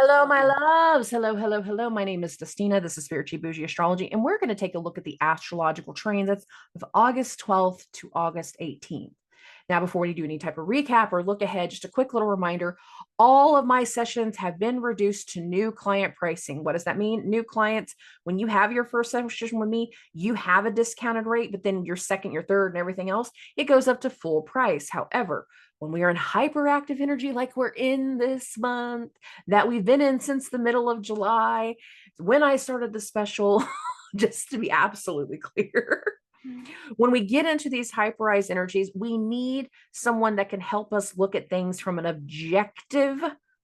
Hello, my loves. Hello, hello, hello. My name is Dustina. This is Spiritually Boujee Astrology, and we're going to take a look at the astrological transits of August 12th to August 18th. Now, before we do any type of recap or look ahead, just a quick little reminder, all of my sessions have been reduced to new client pricing. What does that mean? New clients, when you have your first session with me, you have a discounted rate, but then your second, your third, and everything else, it goes up to full price. However, when we are in hyperactive energy, like we're in this month, that we've been in since the middle of July, when I started the special, just to be absolutely clear. When we get into these hyperized energies, we need someone that can help us look at things from an objective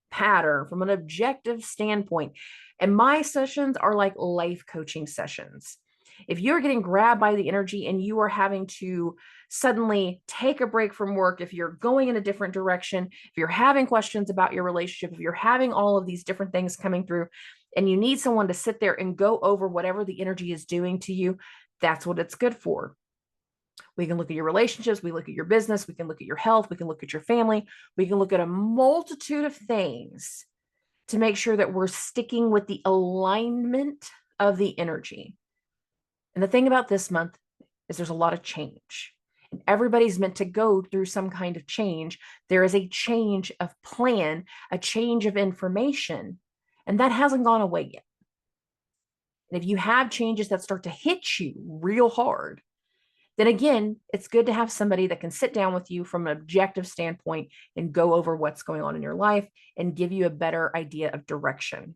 pattern, from an objective standpoint. And my sessions are like life coaching sessions. If you're getting grabbed by the energy and you are having to suddenly take a break from work, if you're going in a different direction, if you're having questions about your relationship, if you're having all of these different things coming through, and you need someone to sit there and go over whatever the energy is doing to you, that's what it's good for. We can look at your relationships, we look at your business, we can look at your health, we can look at your family, we can look at a multitude of things to make sure that we're sticking with the alignment of the energy. And the thing about this month is there's a lot of change. And everybody's meant to go through some kind of change. There is a change of plan, a change of information, and that hasn't gone away yet. And if you have changes that start to hit you real hard, then again, it's good to have somebody that can sit down with you from an objective standpoint and go over what's going on in your life and give you a better idea of direction.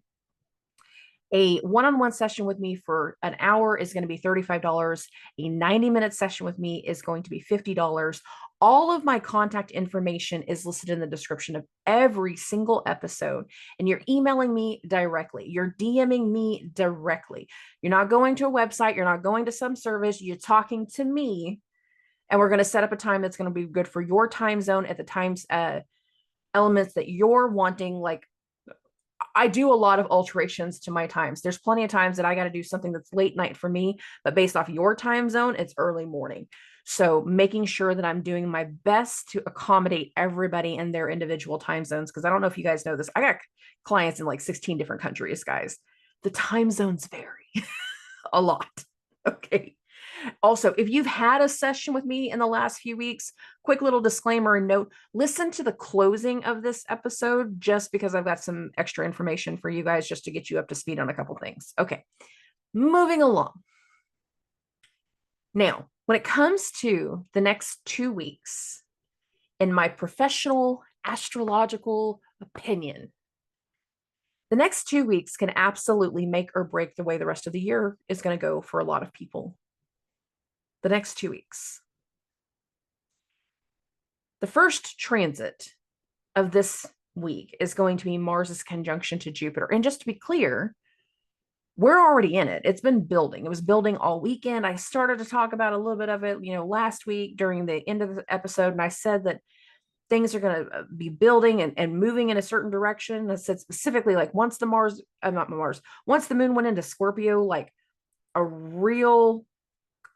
A one-on-one session with me for an hour is going to be $35. A 90-minute session with me is going to be $50. All of my contact information is listed in the description of every single episode. And you're emailing me directly. You're DMing me directly. You're not going to a website. You're not going to some service. You're talking to me. And we're going to set up a time that's going to be good for your time zone at the times elements that you're wanting. Like, I do a lot of alterations to my times. There's plenty of times that I got to do something that's late night for me, but based off your time zone, it's early morning. So making sure that I'm doing my best to accommodate everybody in their individual time zones. Because I don't know if you guys know this. I got clients in like 16 different countries, guys. The time zones vary a lot. Okay. Also, if you've had a session with me in the last few weeks, quick little disclaimer and note, listen to the closing of this episode just because I've got some extra information for you guys just to get you up to speed on a couple things. Okay, moving along. Now, when it comes to the next 2 weeks, in my professional astrological opinion, the next 2 weeks can absolutely make or break the way the rest of the year is going to go for a lot of people. The next 2 weeks. The first transit of this week is going to be Mars's conjunction to Jupiter. And just to be clear, we're already in it. It's been building. It was building all weekend. I started to talk about a little bit of it, last week during the end of the episode. And I said that things are going to be building and moving in a certain direction. I said specifically, like once the once the moon went into Scorpio, like a real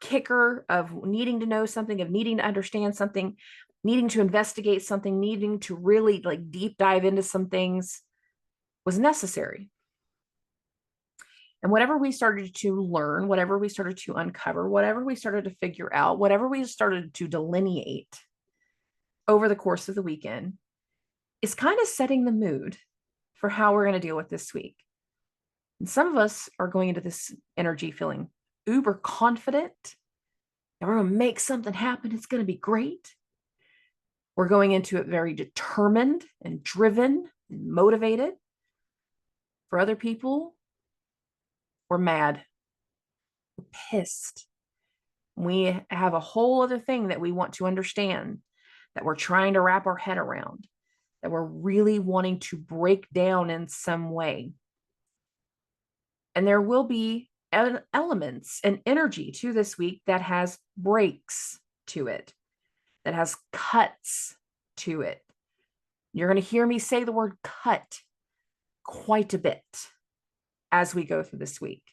kicker of needing to know something, of needing to understand something, needing to investigate something, needing to really like deep dive into some things was necessary. And whatever we started to learn, whatever we started to uncover, whatever we started to figure out, whatever we started to delineate over the course of the weekend is kind of setting the mood for how we're going to deal with this week. And some of us are going into this energy feeling uber confident and we're going to make something happen. It's going to be great. We're going into it very determined and driven and motivated. For other people, we're mad, we're pissed. We have a whole other thing that we want to understand, that we're trying to wrap our head around, that we're really wanting to break down in some way. And there will be elements and energy to this week that has breaks to it, that has cuts to it. You're going to hear me say the word cut quite a bit as we go through this week.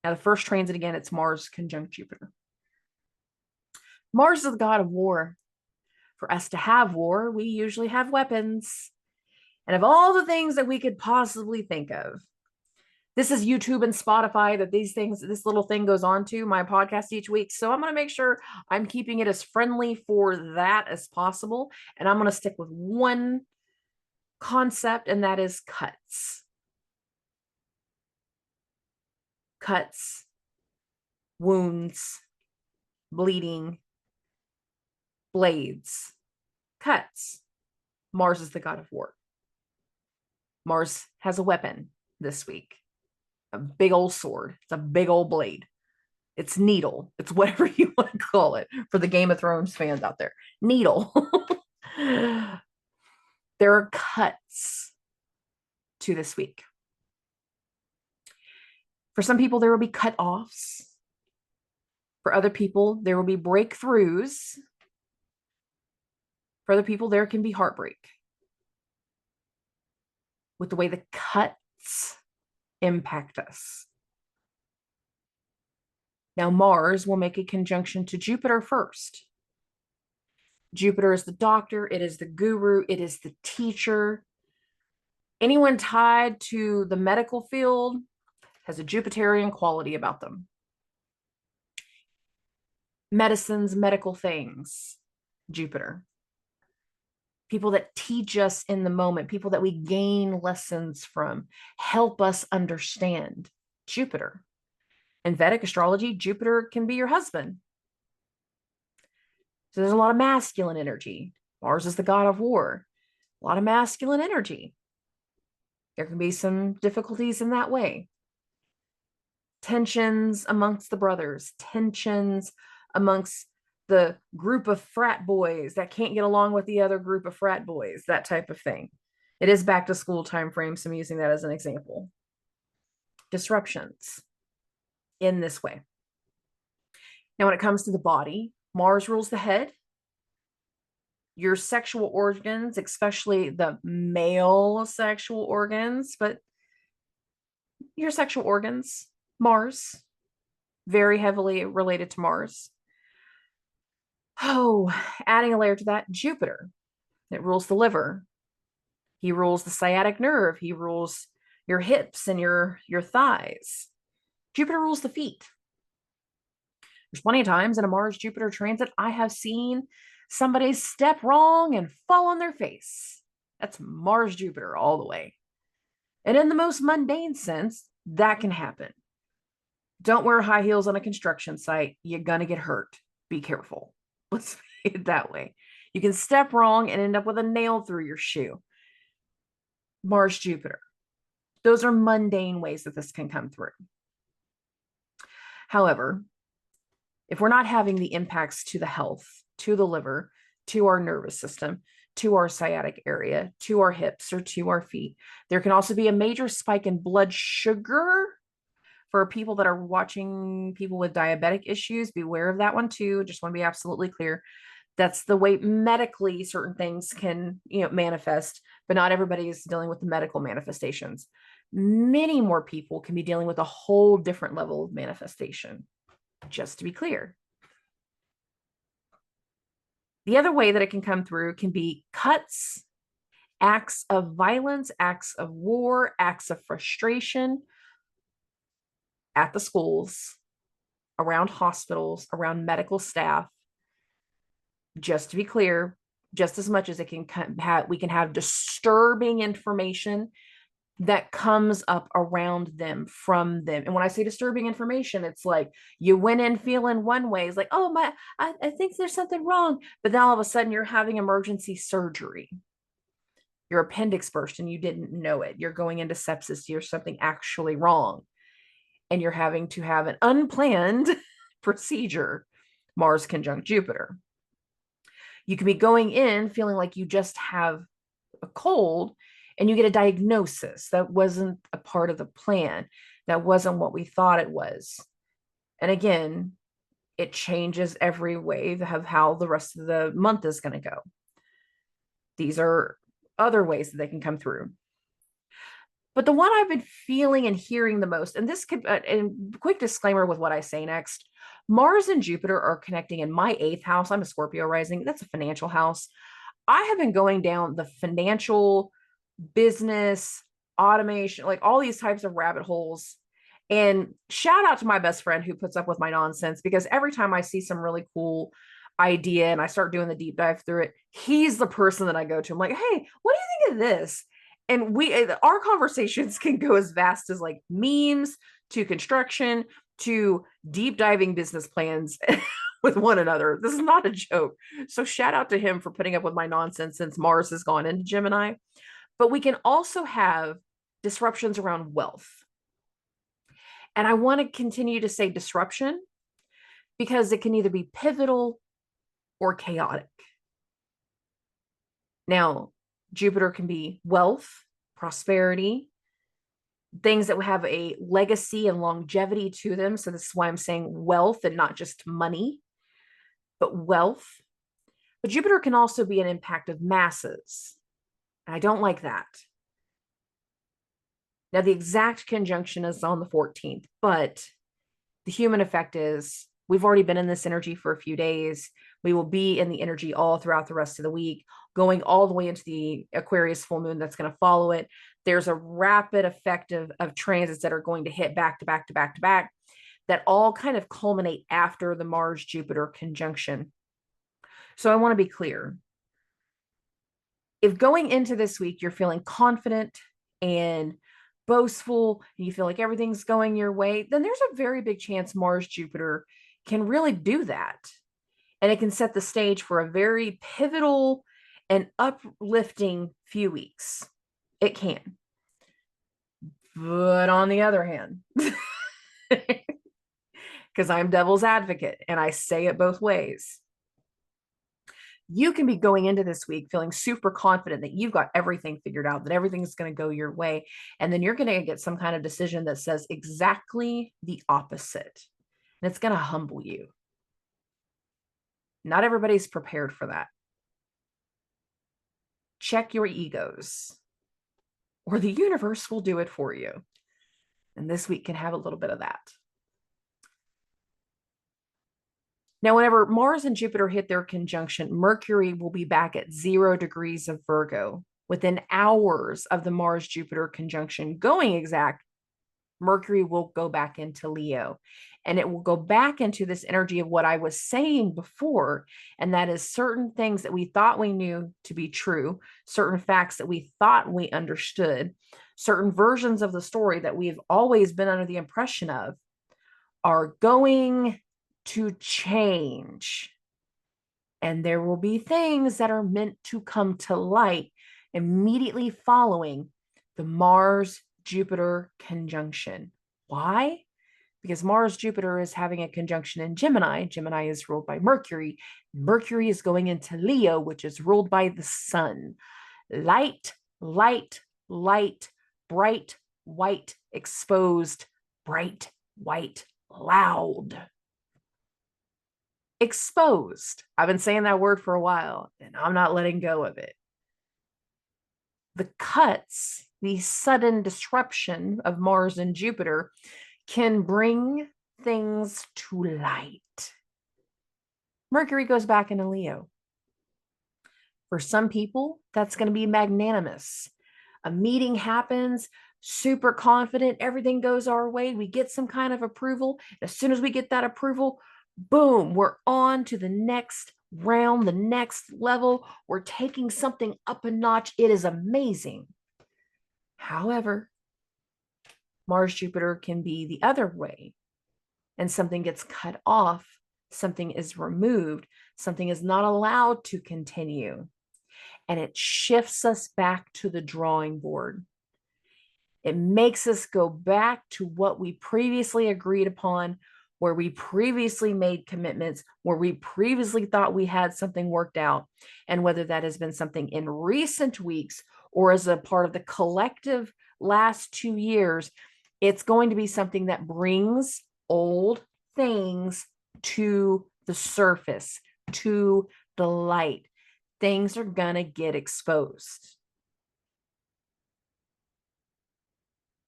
Now, the first transit, again, it's Mars conjunct Jupiter. Mars is the god of war. For us to have war, we usually have weapons. And of all the things that we could possibly think of, this is YouTube and Spotify that this little thing goes on to my podcast each week. So I'm going to make sure I'm keeping it as friendly for that as possible. And I'm going to stick with one concept, and that is cuts. Cuts, wounds, bleeding, blades, cuts. Mars is the god of war. Mars has a weapon this week, a big old sword. It's a big old blade. It's needle. It's whatever you want to call it for the Game of Thrones fans out there. Needle. There are cuts to this week. For some people, there will be cut-offs. For other people, there will be breakthroughs. For other people, there can be heartbreak with the way the cuts impact us. Now, Mars will make a conjunction to Jupiter first. Jupiter is the doctor, it is the guru, it is the teacher. Anyone tied to the medical field has a Jupiterian quality about them. Medicines, medical things, Jupiter. People that teach us in the moment, people that we gain lessons from, help us understand, Jupiter. In Vedic astrology, Jupiter can be your husband. So there's a lot of masculine energy. Mars is the god of war. A lot of masculine energy. There can be some difficulties in that way. Tensions amongst the brothers, tensions amongst the group of frat boys that can't get along with the other group of frat boys, that type of thing. It is back to school time frame, so I'm using that as an example. Disruptions in this way. Now, when it comes to the body, Mars rules the head. Your sexual organs, especially the male sexual organs, but your sexual organs, Mars, very heavily related to Mars. Oh, adding a layer to that, Jupiter. It rules the liver. He rules the sciatic nerve. He rules your hips and your thighs. Jupiter rules the feet. There's plenty of times in a Mars-Jupiter transit I have seen somebody step wrong and fall on their face. That's Mars-Jupiter all the way. And in the most mundane sense, that can happen. Don't wear high heels on a construction site. You're going to get hurt. Be careful. Let's say it that way. You can step wrong and end up with a nail through your shoe. Mars-Jupiter. Those are mundane ways that this can come through. However, if we're not having the impacts to the health, to the liver, to our nervous system, to our sciatic area, to our hips, or to our feet, there can also be a major spike in blood sugar. For people that are watching people with diabetic issues, beware of that one too. Just want to be absolutely clear. That's the way medically certain things can, manifest, but not everybody is dealing with the medical manifestations. Many more people can be dealing with a whole different level of manifestation, just to be clear. The other way that it can come through can be cuts, acts of violence, acts of war, acts of frustration at the schools, around hospitals, around medical staff. Just to be clear, just as much as it can we can have disturbing information that comes up around them, from them. And when I say disturbing information, it's like you went in feeling one way. It's like, oh, I think there's something wrong. But then all of a sudden you're having emergency surgery. Your appendix burst and you didn't know it. You're going into sepsis. There's something actually wrong. And you're having to have an unplanned procedure. Mars conjunct Jupiter. You can be going in feeling like you just have a cold, and you get a diagnosis that wasn't a part of the plan. That wasn't what we thought it was. And again, it changes every wave of how the rest of the month is going to go. These are other ways that they can come through. But the one I've been feeling and hearing the most, and this could, and quick disclaimer with what I say next, Mars and Jupiter are connecting in my 8th house. I'm a Scorpio rising. That's a financial house. I have been going down the financial business, automation, like all these types of rabbit holes. And shout out to my best friend who puts up with my nonsense, because every time I see some really cool idea and I start doing the deep dive through it, he's the person that I go to. I'm like, hey, what do you think of this? And our conversations can go as vast as like memes to construction to deep diving business plans with one another. This is not a joke. So shout out to him for putting up with my nonsense since Mars has gone into Gemini. But we can also have disruptions around wealth. And I want to continue to say disruption because it can either be pivotal or chaotic. Now, Jupiter can be wealth, prosperity, things that have a legacy and longevity to them. So this is why I'm saying wealth and not just money, but wealth. But Jupiter can also be an impact of masses. And I don't like that. Now, the exact conjunction is on the 14th, but the human effect is we've already been in this energy for a few days. We will be in the energy all throughout the rest of the week, going all the way into the Aquarius full moon that's going to follow it. There's a rapid effect of transits that are going to hit back to back to back to back that all kind of culminate after the Mars-Jupiter conjunction. So I want to be clear. If going into this week, you're feeling confident and boastful, and you feel like everything's going your way, then there's a very big chance Mars-Jupiter can really do that. And it can set the stage for a very pivotal and uplifting few weeks. It can. But on the other hand, because I'm devil's advocate and I say it both ways, you can be going into this week feeling super confident that you've got everything figured out, that everything's going to go your way. And then you're going to get some kind of decision that says exactly the opposite. And it's going to humble you. Not everybody's prepared for that. Check your egos, or the universe will do it for you. And this week can have a little bit of that. Now, whenever Mars and Jupiter hit their conjunction, Mercury will be back at 0 degrees of Virgo. Within hours of the Mars-Jupiter conjunction going exact, Mercury will go back into Leo. And it will go back into this energy of what I was saying before. And that is certain things that we thought we knew to be true, certain facts that we thought we understood, certain versions of the story that we've always been under the impression of are going to change. And there will be things that are meant to come to light immediately following the Mars-Jupiter conjunction. Why? Because Mars-Jupiter is having a conjunction in Gemini. Gemini is ruled by Mercury. Mercury is going into Leo, which is ruled by the sun. Light, light, light, bright, white, exposed, bright, white, loud. Exposed. I've been saying that word for a while, and I'm not letting go of it. The cuts, the sudden disruption of Mars and Jupiter can bring things to light. Mercury goes back into Leo. For some people, that's going to be magnanimous. A meeting happens, super confident, everything goes our way, we get some kind of approval. As soon as we get that approval, boom, we're on to the next round, the next level. We're taking something up a notch. It is amazing. However, Mars-Jupiter can be the other way, and something gets cut off, something is removed, something is not allowed to continue, and it shifts us back to the drawing board. It makes us go back to what we previously agreed upon, where we previously made commitments, where we previously thought we had something worked out. And whether that has been something in recent weeks or as a part of the collective last 2 years, it's going to be something that brings old things to the surface, to the light. Things are going to get exposed.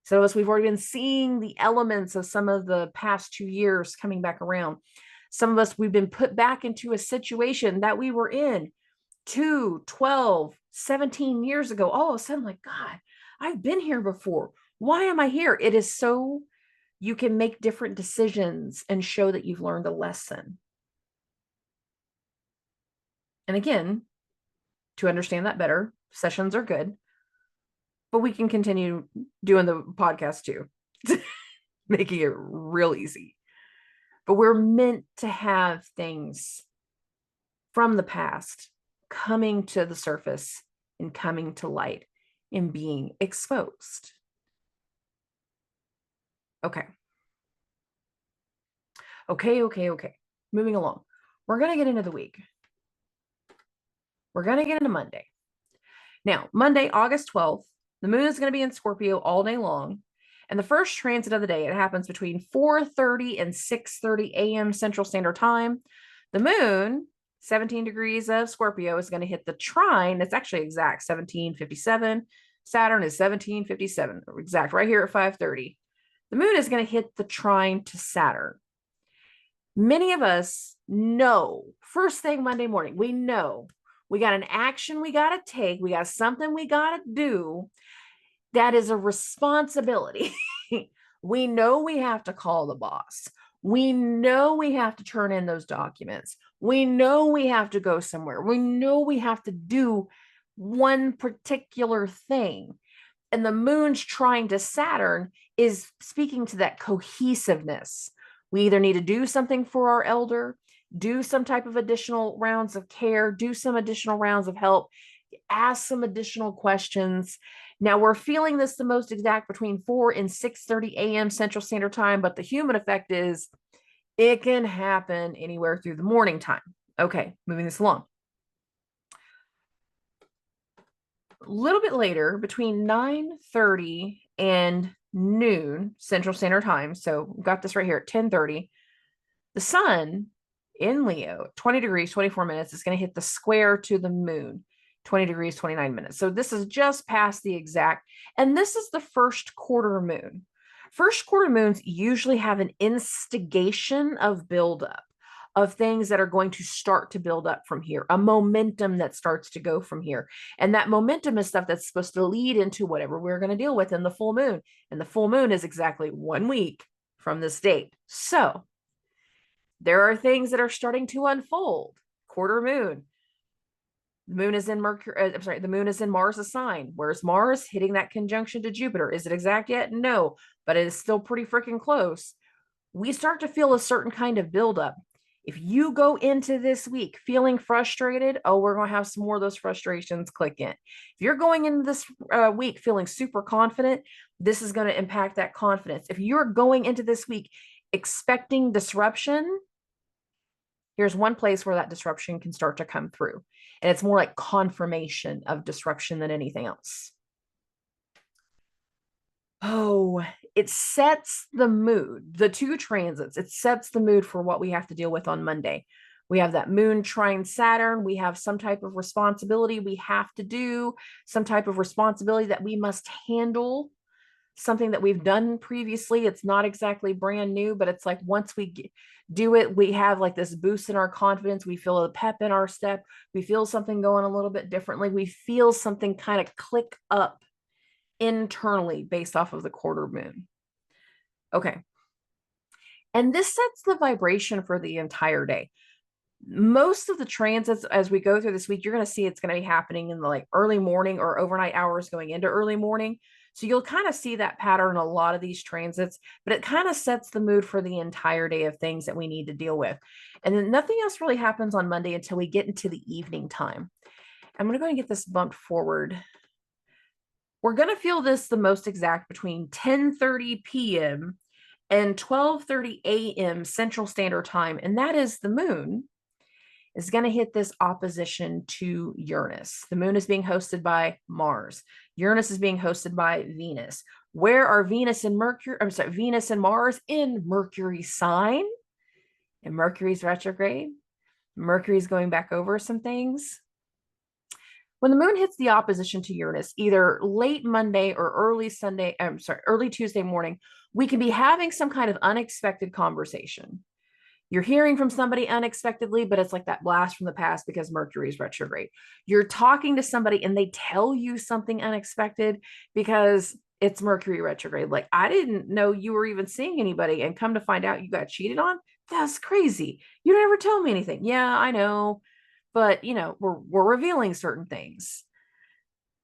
So as we've already been seeing the elements of some of the past 2 years coming back around, some of us, we've been put back into a situation that we were in 2, 12, 17 years ago, all of a sudden, like, God, I've been here before. Why am I here? It is so you can make different decisions and show that you've learned a lesson. And again, to understand that better, sessions are good, but we can continue doing the podcast too, making it real easy. But we're meant to have things from the past coming to the surface and coming to light and being exposed. Okay. Moving along. We're going to get into the week. We're going to get into Monday. Now, Monday, August 12th, the moon is going to be in Scorpio all day long. And the first transit of the day, it happens between 4:30 and 6:30 a.m. Central Standard Time. The moon, 17 degrees of Scorpio, is going to hit the trine. It's actually exact 1757. Saturn is 1757, exact right here at 5:30. The moon is going to hit the trine to Saturn. Many of us know, first thing Monday morning, we know we got an action we got to take. We got something we got to do. That is a responsibility. We know we have to call the boss. We know we have to turn in those documents. We know we have to go somewhere. We know we have to do one particular thing. And the moon's trine to Saturn is speaking to that cohesiveness. We either need to do something for our elder, do some type of additional rounds of care, do some additional rounds of help, ask some additional questions. Now we're feeling this the most exact between 4 and 6:30 a.m. Central Standard Time, but the human effect is it can happen anywhere through the morning time. Okay, moving this along. A little bit later, between 9:30 and noon Central Standard Time, so we've got this right here at 10:30, the sun in Leo, 20 degrees, 24 minutes, is going to hit the square to the moon, 20 degrees, 29 minutes. So this is just past the exact, and this is the first quarter moon. First quarter moons usually have an instigation of buildup, of things that are going to start to build up from here, a momentum that starts to go from here. And that momentum is stuff that's supposed to lead into whatever we're going to deal with in the full moon. And the full moon is exactly 1 week from this date. So there are things that are starting to unfold. Quarter moon. The moon is in Mercury. The moon is in Mars' sign. Where's Mars? Hitting that conjunction to Jupiter. Is it exact yet? No, but it is still pretty freaking close. We start to feel a certain kind of buildup. If you go into this week feeling frustrated, oh, we're going to have some more of those frustrations click in. If you're going into this week feeling super confident, this is going to impact that confidence. If you're going into this week expecting disruption, here's one place where that disruption can start to come through. And it's more like confirmation of disruption than anything else. Oh, it sets the mood, the two transits, it sets the mood for what we have to deal with on Monday. We have that moon trine Saturn. We have some type of responsibility we have to do, some type of responsibility that we must handle, something that we've done previously. It's not exactly brand new, but it's like once we do it, we have like this boost in our confidence. We feel a pep in our step. We feel something going a little bit differently. We feel something kind of click up internally based off of the quarter moon. Okay. And this sets the vibration for the entire day. Most of the transits as we go through this week, you're going to see it's going to be happening in the like early morning or overnight hours going into early morning. So you'll kind of see that pattern in a lot of these transits, but it kind of sets the mood for the entire day of things that we need to deal with. And then nothing else really happens on Monday until we get into the evening time. I'm going to go and get this bumped forward. We're going to feel this the most exact between 10:30 p.m. and 12:30 a.m. Central Standard Time. And that is the moon is going to hit this opposition to Uranus. The moon is being hosted by Mars. Uranus is being hosted by Venus. Where are Venus and Mercury? I'm sorry, Venus and Mars in Mercury's sign. And Mercury's retrograde. Mercury's going back over some things. When the moon hits the opposition to Uranus, either late Monday or early Tuesday morning, we can be having some kind of unexpected conversation. You're hearing from somebody unexpectedly, but it's like that blast from the past because Mercury is retrograde. You're talking to somebody and they tell you something unexpected because it's Mercury retrograde. Like, I didn't know you were even seeing anybody, and come to find out you got cheated on. That's crazy. You don't ever tell me anything. Yeah, I know. But, we're revealing certain things.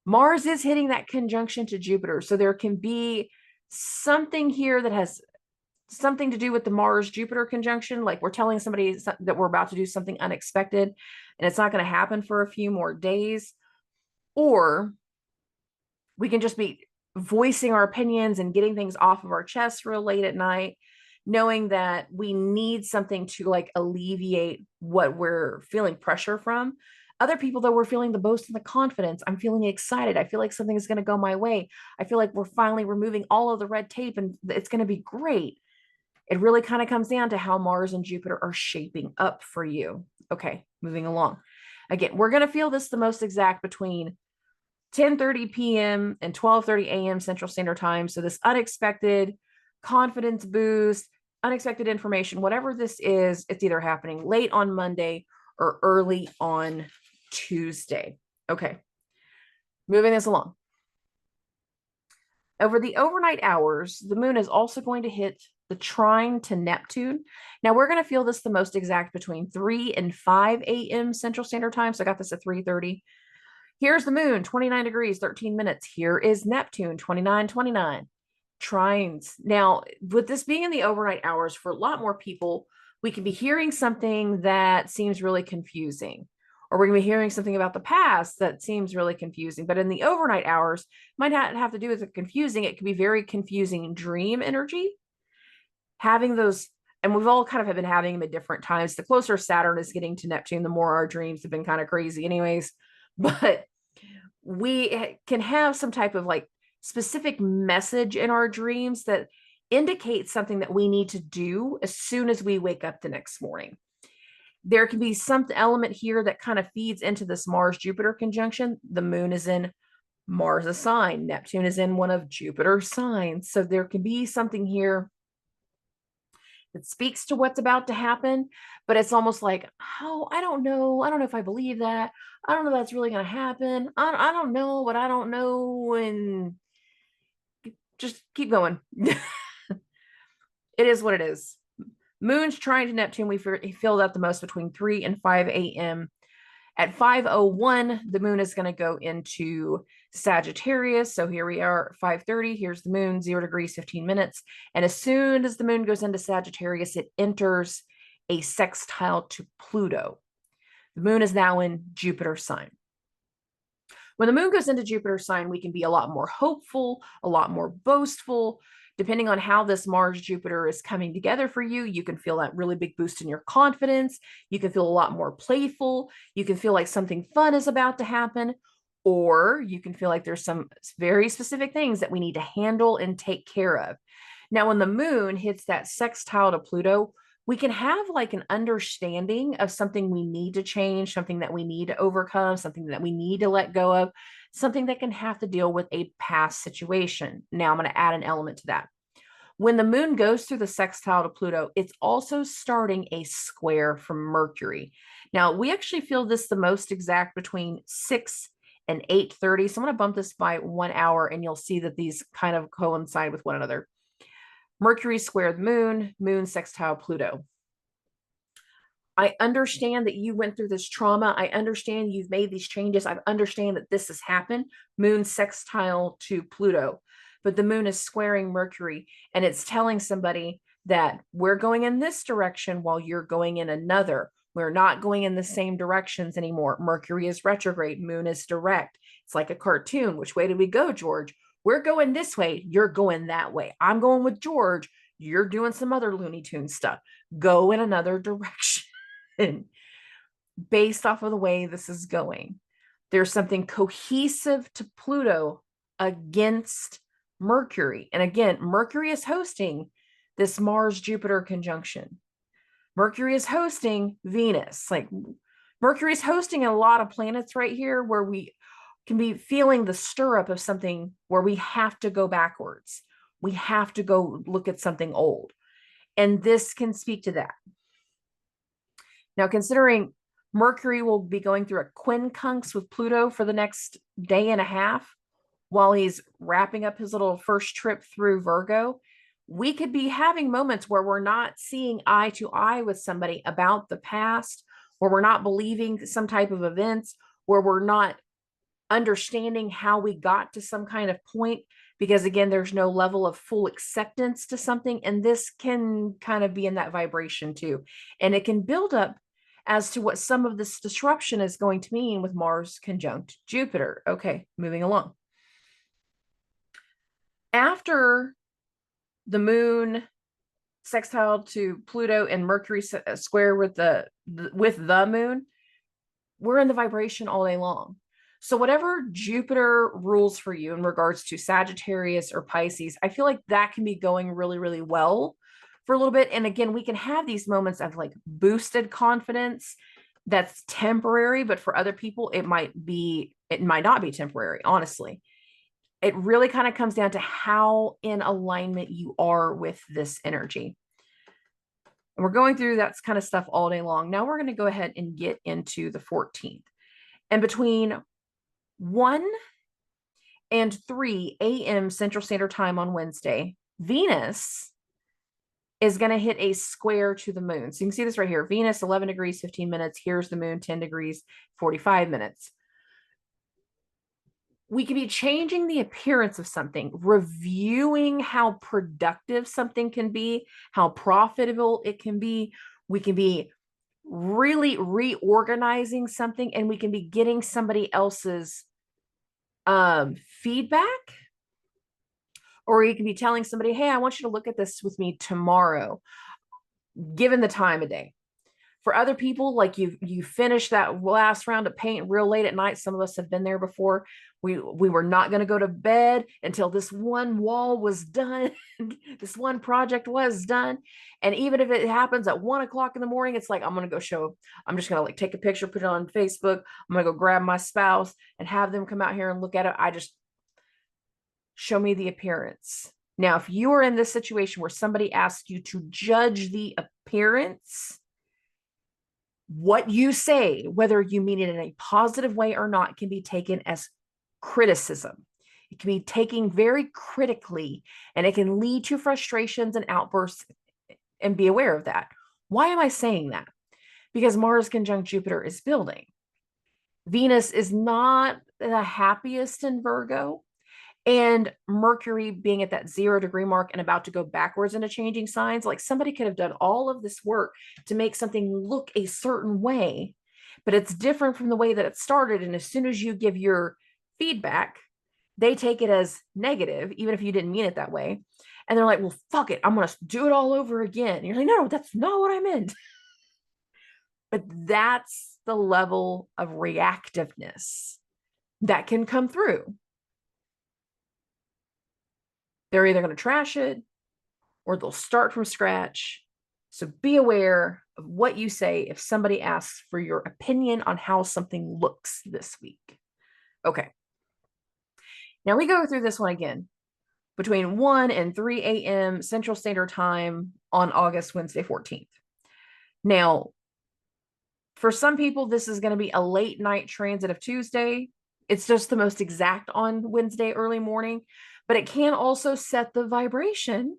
Mars is hitting that conjunction to Jupiter. So there can be something here that has something to do with the Mars Jupiter conjunction. Like, we're telling somebody that we're about to do something unexpected and it's not going to happen for a few more days. Or we can just be voicing our opinions and getting things off of our chest real late at night, knowing that we need something to like alleviate what we're feeling pressure from. Other people, though, we're feeling the boast and the confidence. I'm feeling excited. I feel like something is going to go my way. I feel like we're finally removing all of the red tape and it's going to be great. It really kind of comes down to how Mars and Jupiter are shaping up for you. Okay, moving along. Again, we're going to feel this the most exact between 10:30 p.m. and 12:30 a.m. Central Standard Time. So this unexpected confidence boost, unexpected information, whatever this is, it's either happening late on Monday or early on Tuesday. Okay, moving this along. Over the overnight hours, the moon is also going to hit the trine to Neptune. Now we're going to feel this the most exact between 3 and 5 a.m. Central Standard Time. So I got this at 3:30. Here's the moon, 29 degrees, 13 minutes. Here is Neptune, 29. Trines. Now, with this being in the overnight hours, for a lot more people, we can be hearing something that seems really confusing, or we're going to be hearing something about the past that seems really confusing. But in the overnight hours, might not have to do with the confusing. It could be very confusing dream energy. Having those, and we've all kind of been having them at different times. The closer Saturn is getting to Neptune, the more our dreams have been kind of crazy anyways. But we can have some type of like specific message in our dreams that indicates something that we need to do as soon as we wake up the next morning. There can be some element here that kind of feeds into this Mars Jupiter conjunction. The moon is in Mars' sign, Neptune is in one of Jupiter's signs. So there can be something here that speaks to what's about to happen, but it's almost like, oh, I don't know if I believe that. I don't know if that's really going to happen. I don't know what I don't know, and just keep going. It is what it is. Moon's trine to Neptune, we feel that the most between 3 and 5 a.m. At 5:01, the moon is going to go into Sagittarius. So here we are, 5:30. Here's the moon, 0 degrees, 15 minutes. And as soon as the moon goes into Sagittarius, it enters a sextile to Pluto. The moon is now in Jupiter's sign. When the moon goes into Jupiter's sign, we can be a lot more hopeful, a lot more boastful. Depending on how this Mars Jupiter is coming together for you, you can feel that really big boost in your confidence. You can feel a lot more playful. You can feel like something fun is about to happen, or you can feel like there's some very specific things that we need to handle and take care of. Now, when the moon hits that sextile to Pluto, we can have like an understanding of something we need to change, something that we need to overcome, something that we need to let go of, something that can have to deal with a past situation. Now I'm going to add an element to that. When the moon goes through the sextile to Pluto, it's also starting a square from Mercury. Now, we actually feel this the most exact between 6 and 8:30. So I'm going to bump this by 1 hour, and you'll see that these kind of coincide with one another. Mercury square the moon, moon sextile Pluto. I understand that you went through this trauma. I understand you've made these changes. I understand that this has happened. Moon sextile to Pluto, but the moon is squaring Mercury, and it's telling somebody that we're going in this direction while you're going in another. We're not going in the same directions anymore. Mercury is retrograde. Moon is direct. It's like a cartoon. Which way did we go, George? We're going this way. You're going that way. I'm going with George. You're doing some other Looney Tunes stuff. Go in another direction. Based off of the way this is going, there's something cohesive to Pluto against Mercury. And again, Mercury is hosting this Mars-Jupiter conjunction. Mercury is hosting Venus. Like, Mercury is hosting a lot of planets right here where we can be feeling the stirrup of something where we have to go backwards. We have to go look at something old. And this can speak to that. Now, considering Mercury will be going through a quincunx with Pluto for the next day and a half while he's wrapping up his little first trip through Virgo, we could be having moments where we're not seeing eye to eye with somebody about the past, where we're not believing some type of events, where we're not understanding how we got to some kind of point, because again, there's no level of full acceptance to something. And this can kind of be in that vibration too. And it can build up as to what some of this disruption is going to mean with Mars conjunct Jupiter. Okay, moving along. After the moon sextile to Pluto and Mercury square with the moon, we're in the vibration all day long. So whatever Jupiter rules for you in regards to Sagittarius or Pisces, I feel like that can be going really, really well for a little bit. And again, we can have these moments of like boosted confidence that's temporary, but for other people, it might not be temporary, honestly. It really kind of comes down to how in alignment you are with this energy. And we're going through that kind of stuff all day long. Now we're going to go ahead and get into the 14th. And between 1 and 3 a.m. Central Standard Time on Wednesday, Venus is going to hit a square to the moon. So you can see this right here. Venus, 11 degrees, 15 minutes. Here's the moon, 10 degrees, 45 minutes. We can be changing the appearance of something, reviewing how productive something can be, how profitable it can be. We can be really reorganizing something, and we can be getting somebody else's feedback, or you can be telling somebody, hey, I want you to look at this with me tomorrow, given the time of day. For other people, like you finished that last round of paint real late at night. Some of us have been there before. We were not going to go to bed until this one wall was done. This one project was done. And even if it happens at 1 o'clock in the morning, it's like, I'm just going to like take a picture, put it on Facebook. I'm going to go grab my spouse and have them come out here and look at it. Show me the appearance. Now, if you are in this situation where somebody asks you to judge the appearance, what you say, whether you mean it in a positive way or not, can be taken as criticism. It can be taken very critically, and it can lead to frustrations and outbursts, and be aware of that. Why am I saying that? Because Mars conjunct Jupiter is building. Venus is not the happiest in Virgo, and Mercury being at that 0 degree mark and about to go backwards into changing signs. Like somebody could have done all of this work to make something look a certain way, but it's different from the way that it started. And as soon as you give your feedback, they take it as negative, even if you didn't mean it that way. And they're like, well, fuck it, I'm going to do it all over again. And you're like, no, that's not what I meant. But that's the level of reactiveness that can come through. They're either going to trash it or they'll start from scratch. So be aware of what you say if somebody asks for your opinion on how something looks this week. Okay. Now we go through this one again between 1 and 3 a.m. Central Standard Time on Wednesday, 14th. Now, for some people, this is going to be a late night transit of Tuesday. It's just the most exact on Wednesday early morning. But it can also set the vibration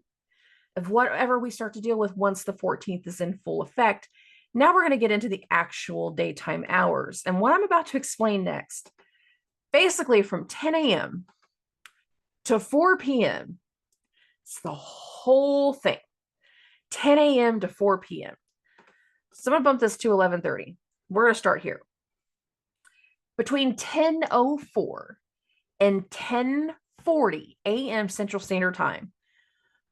of whatever we start to deal with once the 14th is in full effect. Now we're going to get into the actual daytime hours. And what I'm about to explain next, basically from 10 a.m. to 4 p.m., it's the whole thing. 10 a.m. to 4 p.m. So I'm going to bump this to 11:30. We're going to start here. Between 10:04 and 10:40 a.m. Central Standard Time,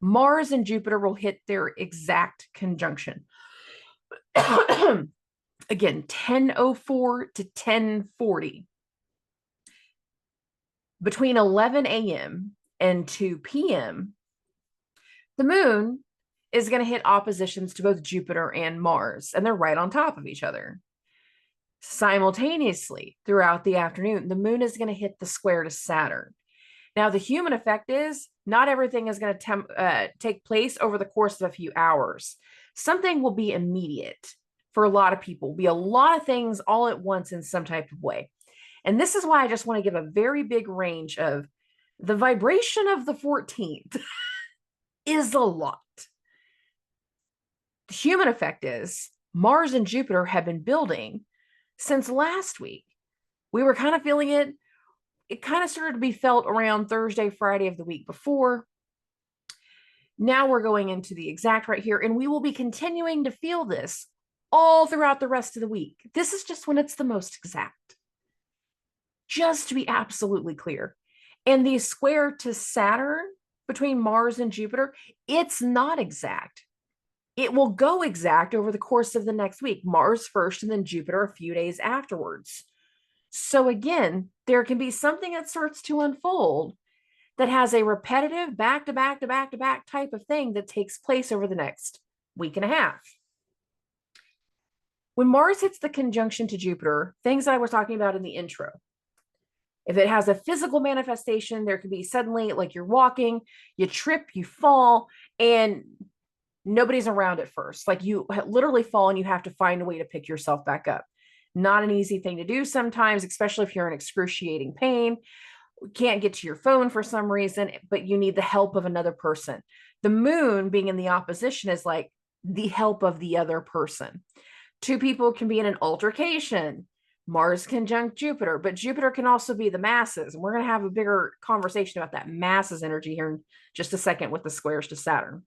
Mars and Jupiter will hit their exact conjunction. Again, 10:04 to 10:40. Between 11 a.m. and 2 p.m., the moon is going to hit oppositions to both Jupiter and Mars, and they're right on top of each other. Simultaneously, throughout the afternoon, the moon is going to hit the square to Saturn. Now, the human effect is not everything is going to take place over the course of a few hours. Something will be immediate. for a lot of people, be a lot of things all at once in some type of way. And this is why I just want to give a very big range of the vibration of the 14th is a lot. The human effect is Mars and Jupiter have been building since last week. We were kind of feeling it. It kind of started to be felt around Thursday, Friday of the week before. Now we're going into the exact right here, and we will be continuing to feel this all throughout the rest of the week. This is just when it's the most exact. Just to be absolutely clear. And the square to Saturn between Mars and Jupiter, it's not exact. It will go exact over the course of the next week. Mars first and then Jupiter a few days afterwards. So again, there can be something that starts to unfold that has a repetitive back to back to back to back type of thing that takes place over the next week and a half. When Mars hits the conjunction to Jupiter, things I was talking about in the intro, if it has a physical manifestation, there could be suddenly like you're walking, you trip, you fall, and nobody's around at first. Like you literally fall and you have to find a way to pick yourself back up. Not an easy thing to do sometimes, especially if you're in excruciating pain. Can't get to your phone for some reason, but you need the help of another person. The moon being in the opposition is like the help of the other person. Two people can be in an altercation. Mars conjunct Jupiter, but Jupiter can also be the masses. And we're going to have a bigger conversation about that masses energy here in just a second with the squares to Saturn.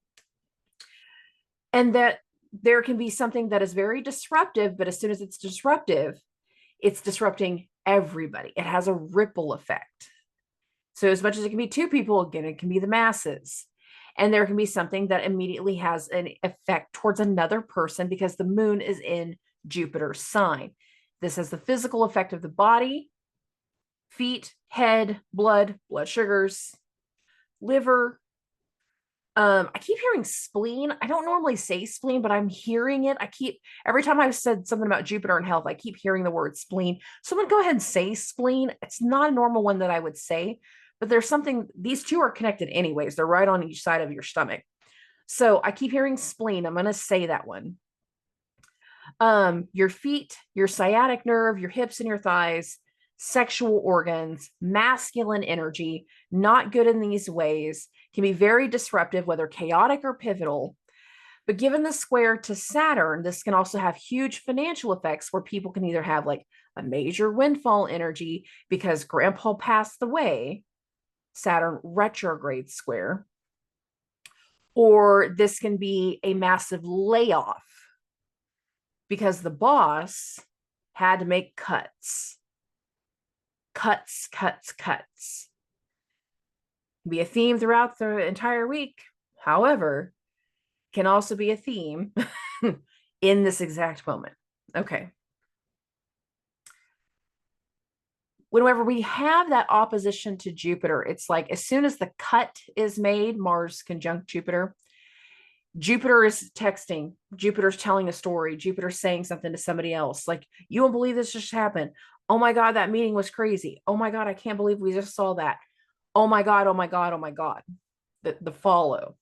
And that there can be something that is very disruptive, but as soon as it's disrupting everybody. It has a ripple effect. So as much as it can be two people, again, it can be the masses. And there can be something that immediately has an effect towards another person because the moon is in Jupiter's sign. This has the physical effect of the body, feet, head, blood sugars, liver. I keep hearing spleen. I don't normally say spleen, but I'm hearing it. Every time I've said something about Jupiter and health, I keep hearing the word spleen. So I'm going to go ahead and say spleen. It's not a normal one that I would say, but there's something, these two are connected anyways. They're right on each side of your stomach. So I keep hearing spleen. I'm going to say that one. Your feet, your sciatic nerve, your hips and your thighs, sexual organs, masculine energy, not good in these ways, can be very disruptive, whether chaotic or pivotal. But given the square to Saturn, this can also have huge financial effects where people can either have like a major windfall energy because grandpa passed away, Saturn retrograde square, or this can be a massive layoff because the boss had to make cuts. Cuts. Be a theme throughout the entire week. However, can also be a theme in this exact moment. Okay. Whenever we have that opposition to Jupiter, it's like as soon as the cut is made, Mars conjunct Jupiter, Jupiter is texting, Jupiter's telling a story, Jupiter's saying something to somebody else. Like, you won't believe this just happened. Oh my God, that meeting was crazy. Oh my God, I can't believe we just saw that. Oh my God, oh my God, oh my God. The follow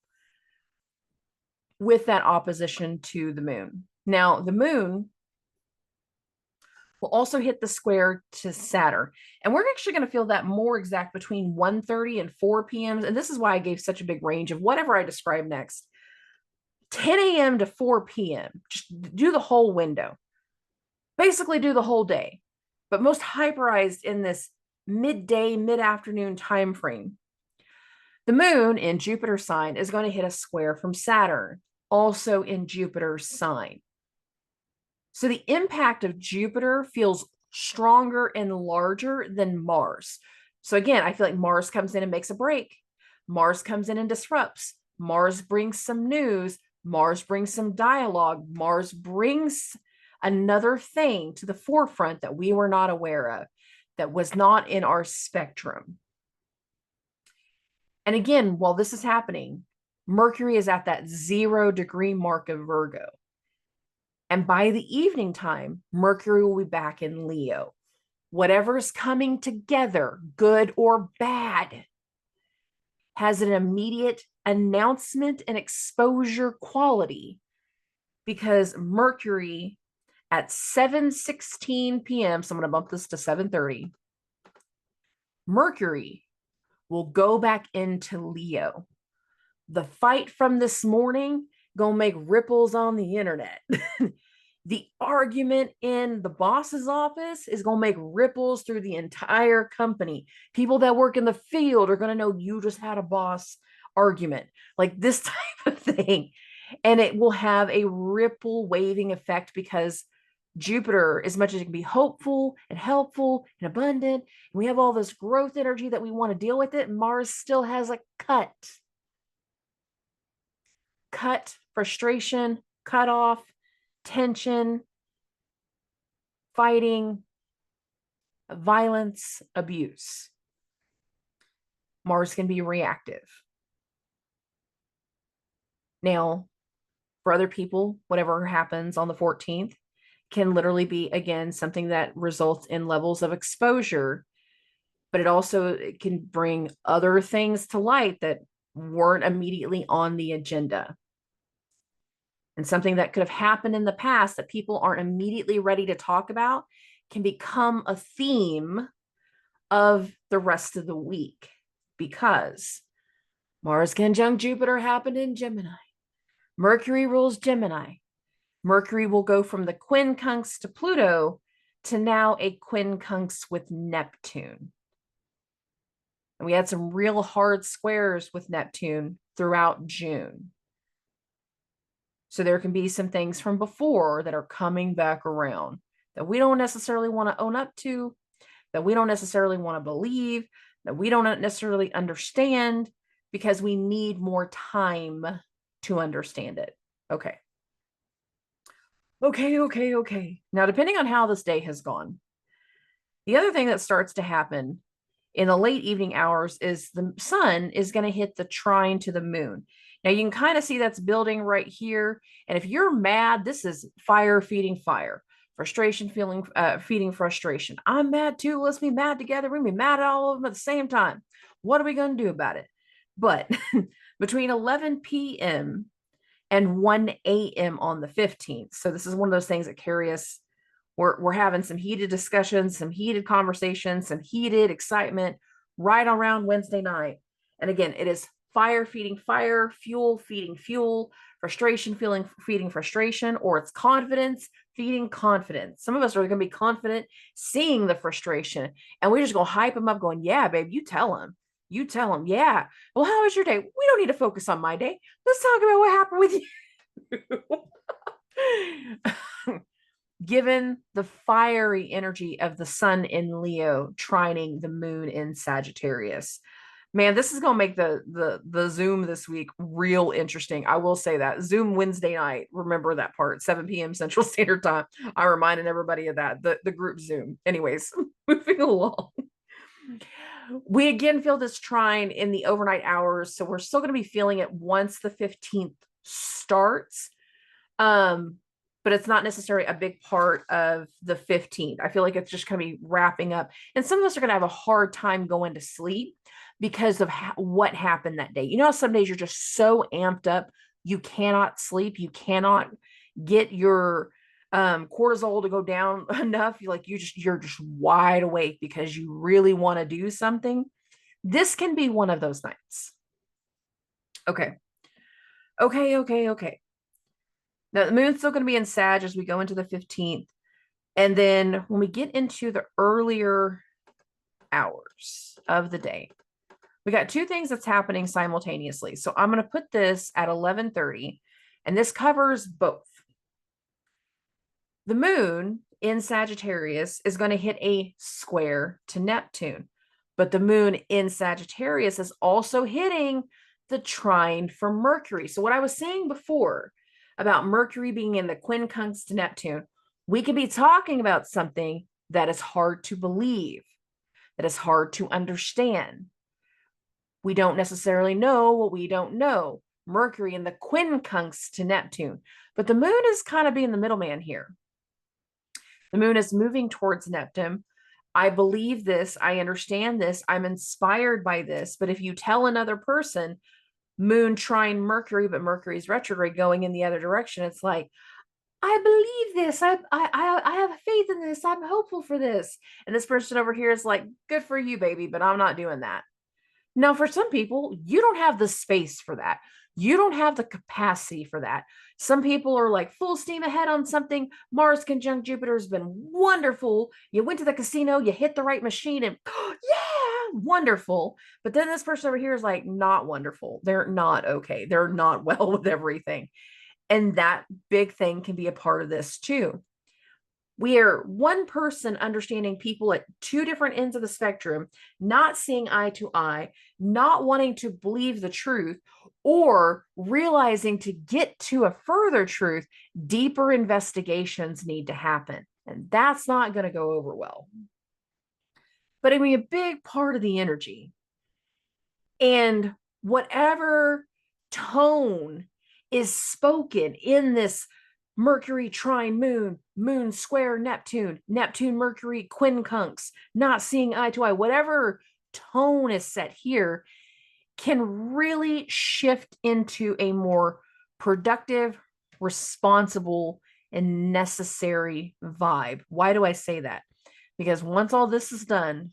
with that opposition to the moon. Now, the moon will also hit the square to Saturn. And we're actually going to feel that more exact between 1:30 and 4 p.m. And this is why I gave such a big range of whatever I describe next. 10 a.m. to 4 p.m. Just do the whole window. Basically do the whole day, but most hyperized in this midday, mid-afternoon time frame. The moon in Jupiter's sign is going to hit a square from Saturn, also in Jupiter's sign. So the impact of Jupiter feels stronger and larger than Mars. So again, I feel like Mars comes in and makes a break. Mars comes in and disrupts. Mars brings some news. Mars brings some dialogue. Mars brings another thing to the forefront that we were not aware of, that was not in our spectrum. And again, while this is happening, Mercury is at that 0-degree mark of Virgo. And by the evening time, Mercury will be back in Leo. Whatever's coming together, good or bad, has an immediate announcement and exposure quality because Mercury at 7:16 p.m., so I'm going to bump this to 7:30, Mercury will go back into Leo. The fight from this morning gonna make ripples on the internet. The argument in the boss's office is gonna make ripples through the entire company. People that work in the field are gonna know you just had a boss argument, like this type of thing. And it will have a ripple waving effect because Jupiter, as much as it can be hopeful and helpful and abundant, and we have all this growth energy that we want to deal with it, Mars still has a cut, frustration, cut off, tension, fighting, violence, abuse. Mars can be reactive. Now, for other people, whatever happens on the 14th can literally be, again, something that results in levels of exposure, but it also can bring other things to light that weren't immediately on the agenda. And something that could have happened in the past that people aren't immediately ready to talk about can become a theme of the rest of the week, because Mars conjunct Jupiter happened in Gemini. Mercury rules Gemini. Mercury will go from the quincunx to Pluto to now a quincunx with Neptune. And we had some real hard squares with Neptune throughout June. So there can be some things from before that are coming back around that we don't necessarily want to own up to, that we don't necessarily want to believe, that we don't necessarily understand, because we need more time to understand it. Okay. Now, depending on how this day has gone, the other thing that starts to happen in the late evening hours is the sun is going to hit the trine to the moon. Now, you can kind of see that's building right here. And if you're mad, this is fire feeding fire. Frustration feeding frustration. I'm mad too. Let's be mad together. We're going to be mad at all of them at the same time. What are we going to do about it? But between 11 p.m. and 1 a.m. on the 15th. So this is one of those things that carry us. We're having some heated discussions, some heated conversations, some heated excitement right around Wednesday night. And again, it is fire feeding fire, fuel feeding fuel, frustration feeding frustration, or it's confidence feeding confidence. Some of us are going to be confident seeing the frustration, and we're just going to hype them up going, yeah, babe, you tell them. You tell them, yeah. Well, how was your day? We don't need to focus on my day. Let's talk about what happened with you. Given the fiery energy of the sun in Leo trining the moon in Sagittarius, man, this is going to make the Zoom this week real interesting. I will say that. Zoom Wednesday night. Remember that part, 7 p.m. Central Standard Time. I reminded everybody of that, the group Zoom. Anyways, moving along. We again feel this trine in the overnight hours, so we're still going to be feeling it once the 15th starts. But it's not necessarily a big part of the 15th. I feel like it's just going to be wrapping up. And some of us are going to have a hard time going to sleep because of what happened that day. You know, some days you're just so amped up, you cannot sleep. You cannot get your cortisol to go down enough. You're just wide awake because you really want to do something. This can be one of those nights. Okay. Now, the moon's still going to be in Sag as we go into the 15th. And then when we get into the earlier hours of the day, we got two things that's happening simultaneously. So I'm going to put this at 11:30, and this covers both. The moon in Sagittarius is going to hit a square to Neptune, but the moon in Sagittarius is also hitting the trine for Mercury. So what I was saying before about Mercury being in the quincunx to Neptune, we could be talking about something that is hard to believe, that is hard to understand. We don't necessarily know what we don't know. Mercury in the quincunx to Neptune, but the moon is kind of being the middleman here. The moon is moving towards Neptune. I believe this. I understand this. I'm inspired by this. But if you tell another person, moon trine Mercury, but Mercury's retrograde going in the other direction, it's like, I believe this. I have faith in this. I'm hopeful for this. And this person over here is like, good for you, baby, but I'm not doing that. Now, for some people, you don't have the space for that. You don't have the capacity for that. Some people are like full steam ahead on something. Mars conjunct Jupiter has been wonderful. You went to the casino, you hit the right machine, and yeah, wonderful. But then this person over here is like, not wonderful. They're not okay. They're not well with everything. And that big thing can be a part of this too. We are one person understanding people at two different ends of the spectrum, not seeing eye to eye, not wanting to believe the truth, or realizing to get to a further truth, deeper investigations need to happen. And that's not going to go over well. But I mean, a big part of the energy and whatever tone is spoken in this Mercury trine moon, moon square Neptune, Neptune Mercury quincunx, not seeing eye to eye, whatever tone is set here can really shift into a more productive, responsible, and necessary vibe. Why do I say that? Because once all this is done,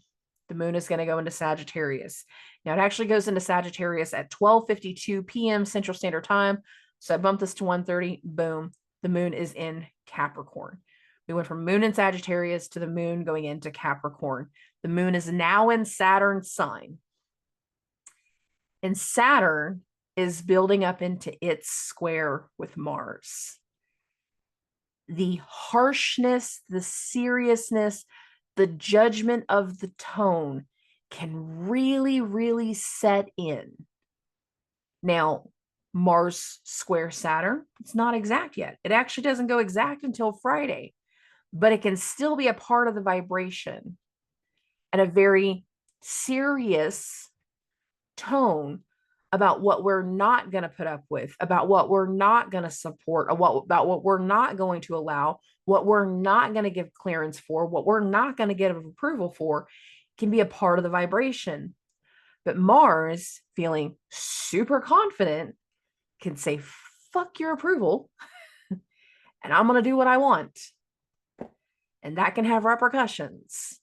the moon is going to go into Sagittarius. Now it actually goes into Sagittarius at 12:52 p.m. Central Standard Time. So I bumped this to 1:30. Boom. The moon is in Capricorn. We went from moon in Sagittarius to the moon going into Capricorn. The moon is now in Saturn's sign. And Saturn is building up into its square with Mars. The harshness, the seriousness, the judgment of the tone can really, really set in. Now, Mars square Saturn, it's not exact yet. It actually doesn't go exact until Friday, but it can still be a part of the vibration and a very serious tone about what we're not going to put up with, about what we're not going to support, about what we're not going to allow, what we're not going to give clearance for, what we're not going to give approval for, can be a part of the vibration. But Mars, feeling super confident, can say, fuck your approval, and I'm going to do what I want. And that can have repercussions.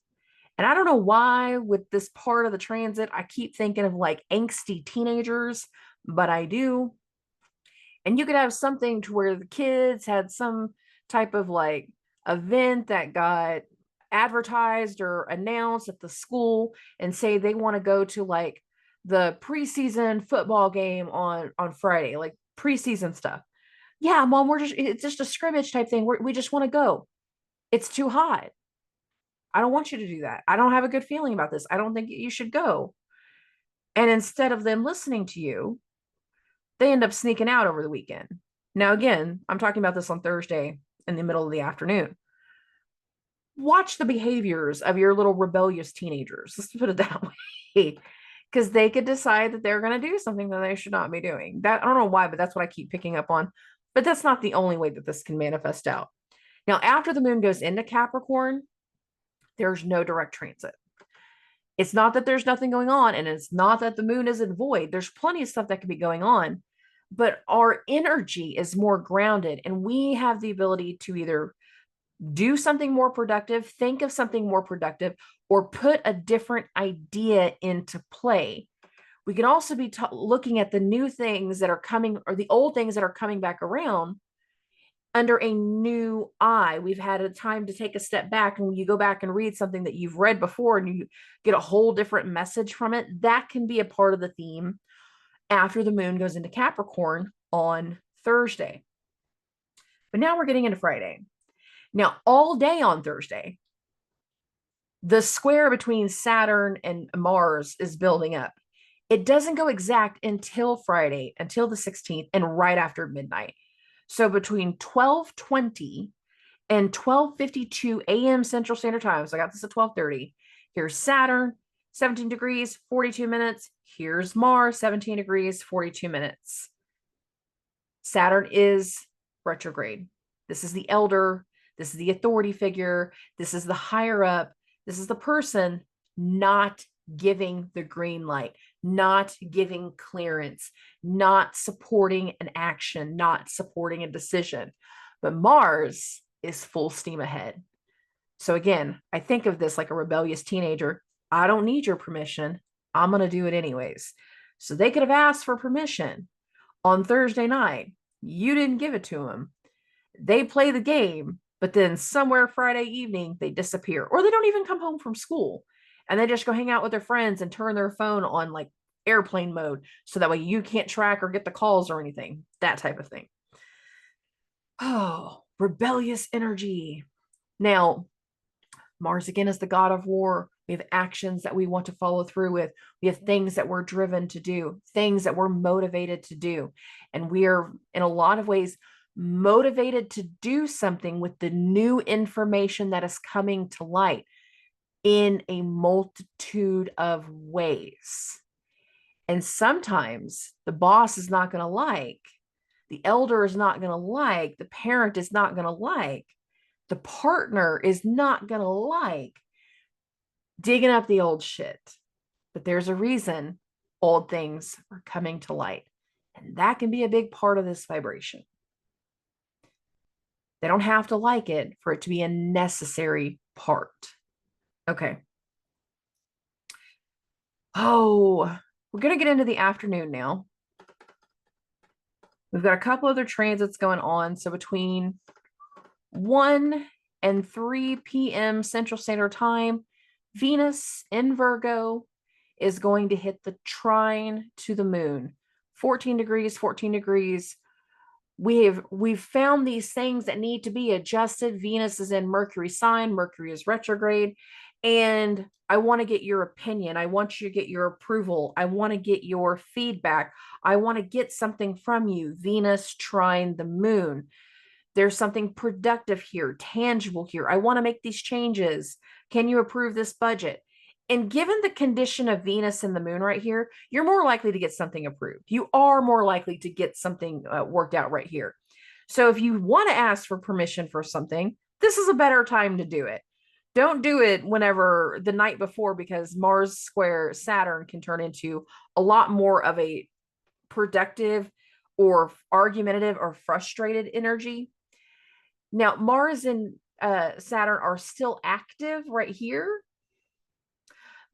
And I don't know why with this part of the transit, I keep thinking of like angsty teenagers, but I do. And you could have something to where the kids had some type of like event that got advertised or announced at the school and say they want to go to like the preseason football game on Friday, like preseason stuff. Yeah, mom, it's just a scrimmage type thing. We just want to go. It's too hot. I don't want you to do that. I don't have a good feeling about this. I don't think you should go. And instead of them listening to you, they end up sneaking out over the weekend. Now, again, I'm talking about this on Thursday in the middle of the afternoon. Watch the behaviors of your little rebellious teenagers. Let's put it that way. Because they could decide that they're going to do something that they should not be doing. That, I don't know why, but that's what I keep picking up on. But that's not the only way that this can manifest out. Now, after the moon goes into Capricorn, there's no direct transit. It's not that there's nothing going on, and it's not that the moon isn't void. There's plenty of stuff that could be going on, but our energy is more grounded, and we have the ability to either do something more productive, think of something more productive, or put a different idea into play. We can also be looking at the new things that are coming, or the old things that are coming back around under a new eye. We've had a time to take a step back, and when you go back and read something that you've read before and you get a whole different message from it, that can be a part of the theme after the moon goes into Capricorn on Thursday. But now we're getting into Friday. Now, all day on Thursday, the square between Saturn and Mars is building up. It doesn't go exact until Friday, until the 16th, and right after midnight. So between 12:20 and 12:52 a.m. Central Standard Time, so I got this at 12:30, here's Saturn, 17 degrees, 42 minutes. Here's Mars, 17 degrees, 42 minutes. Saturn is retrograde. This is the elder. This is the authority figure. This is the higher up. This is the person not giving the green light, not giving clearance, not supporting an action, not supporting a decision. but Mars is full steam ahead. So again, I think of this like a rebellious teenager. I don't need your permission. I'm going to do it anyways. So they could have asked for permission on Thursday night. You didn't give it to them. They play the game, but then somewhere Friday evening, they disappear, or they don't even come home from school and they just go hang out with their friends and turn their phone on like airplane mode. So that way you can't track or get the calls or anything, that type of thing. Oh, rebellious energy. Now, Mars again is the god of war. We have actions that we want to follow through with. We have things that we're driven to do, things that we're motivated to do. And we are, in a lot of ways, motivated to do something with the new information that is coming to light in a multitude of ways. And sometimes the boss is not going to like, the elder is not going to like, the parent is not going to like, the partner is not going to like digging up the old shit. But there's a reason old things are coming to light. And that can be a big part of this vibration. They don't have to like it for it to be a necessary part. Okay. Oh, we're going to get into the afternoon now. We've got a couple other transits going on. So between 1 and 3 p.m. Central Standard Time, Venus in Virgo is going to hit the trine to the moon. 14 degrees, 14 degrees. We've found these things that need to be adjusted. Venus is in Mercury sign, Mercury is retrograde, and I want to get your opinion. I want you to get your approval. I want to get your feedback. I want to get something from you. Venus trine the moon. There's something productive here, tangible here. I want to make these changes. Can you approve this budget? And given the condition of Venus and the moon right here, you're more likely to get something approved. You are more likely to get something worked out right here. So if you want to ask for permission for something, this is a better time to do it. Don't do it whenever the night before, because Mars square Saturn can turn into a lot more of a productive or argumentative or frustrated energy. Now, Mars and Saturn are still active right here,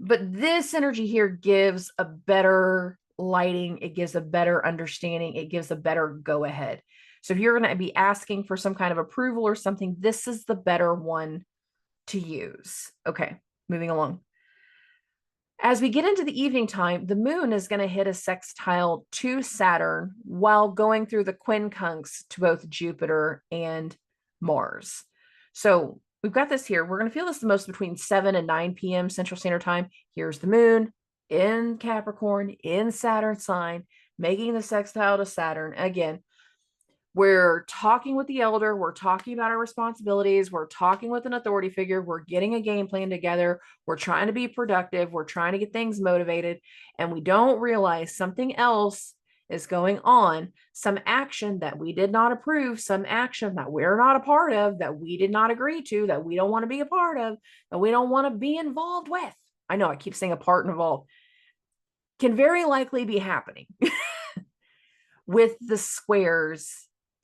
but this energy here gives a better lighting. It gives a better understanding. It gives a better go ahead. So if you're going to be asking for some kind of approval or something, this is the better one to use. Okay, moving along. As we get into the evening time, the moon is going to hit a sextile to Saturn while going through the quincunx to both Jupiter and Mars. So we've got this here. We're going to feel this the most between 7 and 9 p.m. Central Standard Time. Here's the moon in Capricorn, in Saturn sign, making the sextile to Saturn. Again, we're talking with the elder. We're talking about our responsibilities. We're talking with an authority figure. We're getting a game plan together. We're trying to be productive. We're trying to get things motivated. And we don't realize something else is going on, some action that we did not approve, some action that we're not a part of, that we did not agree to, that we don't want to be a part of, that we don't want to be involved with. I know I keep saying a part involved. Can very likely be happening with the squares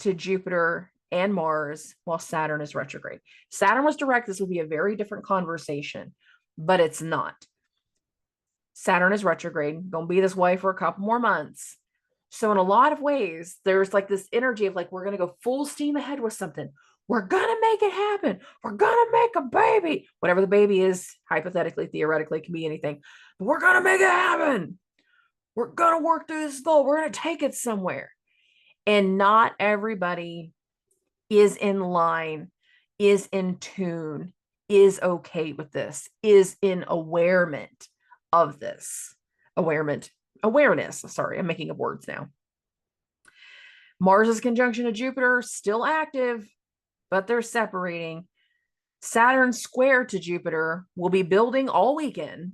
to Jupiter and Mars while Saturn is retrograde. Saturn was direct. This would be a very different conversation, but it's not. Saturn is retrograde, going to be this way for a couple more months. So in a lot of ways, there's like this energy of like, we're going to go full steam ahead with something. We're going to make it happen. We're going to make a baby. Whatever the baby is, hypothetically, theoretically, it can be anything. But we're going to make it happen. We're going to work through this goal. We're going to take it somewhere. And not everybody is in line, is in tune, is okay with this, is in awareness of this. Awareness. Sorry, I'm making up words now. Mars' conjunction to Jupiter, still active, but they're separating. Saturn square to Jupiter will be building all weekend.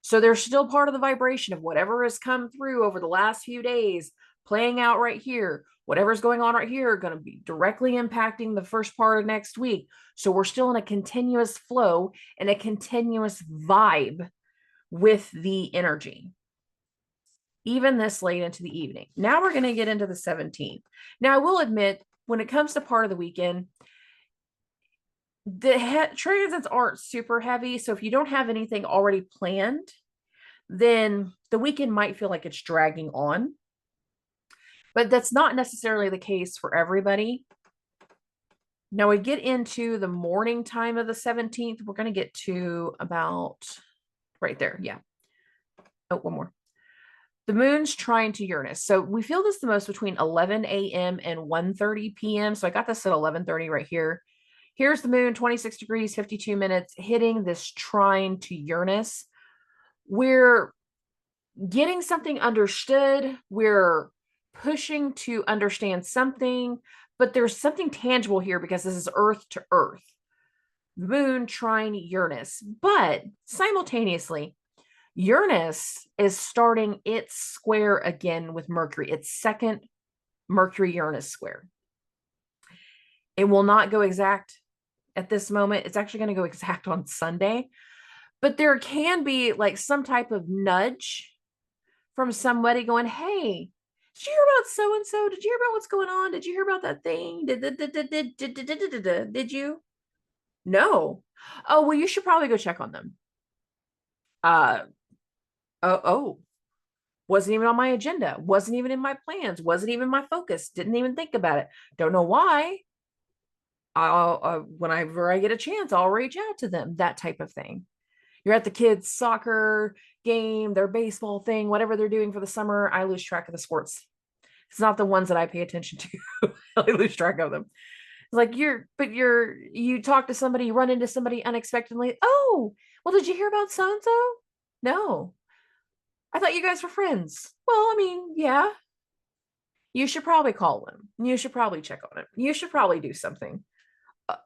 So they're still part of the vibration of whatever has come through over the last few days, playing out right here. Whatever's going on right here are going to be directly impacting the first part of next week. So we're still in a continuous flow and a continuous vibe with the energy, even this late into the evening. Now we're going to get into the 17th. Now I will admit, when it comes to part of the weekend, the transits aren't super heavy. So if you don't have anything already planned, then the weekend might feel like it's dragging on. But that's not necessarily the case for everybody. Now we get into the morning time of the 17th. We're going to get to about right there. Yeah. Oh, one more. The moon's trine to Uranus. So we feel this the most between 11 a.m. and 1:30 p.m. So I got this at 11:30 right here. Here's the moon, 26 degrees, 52 minutes, hitting this trine to Uranus. We're getting something understood. We're pushing to understand something, but there's something tangible here because this is Earth to Earth. The moon trine Uranus, but simultaneously, Uranus is starting its square again with Mercury, its second Mercury-Uranus square. It will not go exact at this moment. It's actually going to go exact on Sunday, but there can be like some type of nudge from somebody going, hey, did you hear about so-and-so? Did you hear about what's going on? Did you hear about that thing? Did you? No. Oh, well, you should probably go check on them. Oh, wasn't even on my agenda. Wasn't even in my plans. Wasn't even my focus. Didn't even think about it. Don't know why. I'll whenever I get a chance, I'll reach out to them. That type of thing. You're at the kids' soccer game, their baseball thing, whatever they're doing for the summer. I lose track of the sports. It's not the ones that I pay attention to. I lose track of them. It's like you talk to somebody, you run into somebody unexpectedly. Oh, well, did you hear about so and so? No. I thought you guys were friends. Well, I mean, yeah. You should probably call them. You should probably check on it. You should probably do something.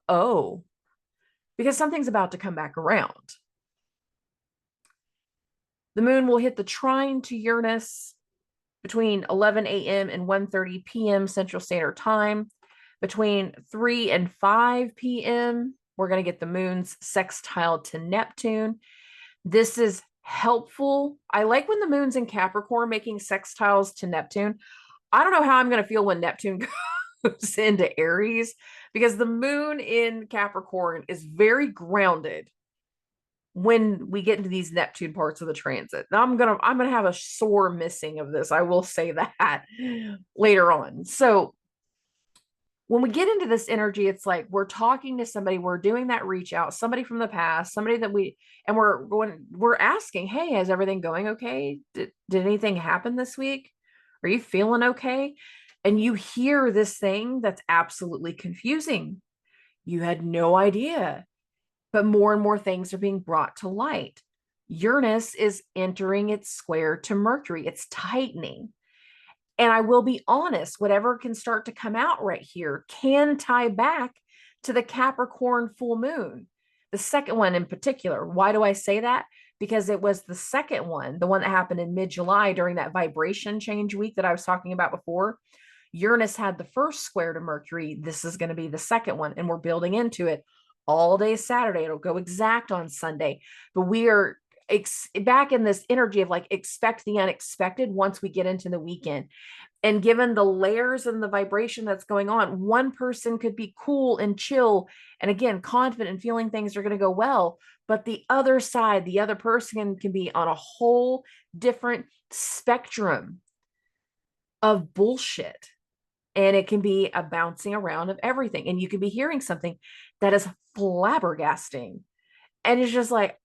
Oh, because something's about to come back around. The moon will hit the trine to Uranus between 11 a.m. and 1:30 p.m. Central Standard Time. Between 3 and 5 p.m., we're going to get the moon's sextile to Neptune. This is helpful. I like when the moon's in Capricorn making sextiles to Neptune. I don't know how I'm going to feel when Neptune goes into Aries, because the moon in Capricorn is very grounded when we get into these Neptune parts of the transit. Now I'm gonna have a sore missing of this. I will say that later on. So when we get into this energy, it's like we're talking to somebody, we're doing that reach out, somebody from the past, somebody that we're asking, hey, is everything going okay? Did anything happen this week? Are you feeling okay? And you hear this thing that's absolutely confusing. You had no idea, but more and more things are being brought to light. Uranus is entering its square to Mercury. It's tightening. And I will be honest, whatever can start to come out right here can tie back to the Capricorn full moon, the second one in particular. Why do I say that? Because it was the second one, the one that happened in mid-July during that vibration change week that I was talking about before. Uranus had the first square to Mercury. This is going to be the second one, and we're building into it all day Saturday. It'll go exact on Sunday, but we are back in this energy of like expect the unexpected once we get into the weekend. And given the layers and the vibration that's going on, one person could be cool and chill and again confident and feeling things are going to go well, but the other side, the other person can be on a whole different spectrum of bullshit. And it can be a bouncing around of everything, and you can be hearing something that is flabbergasting, and it's just like,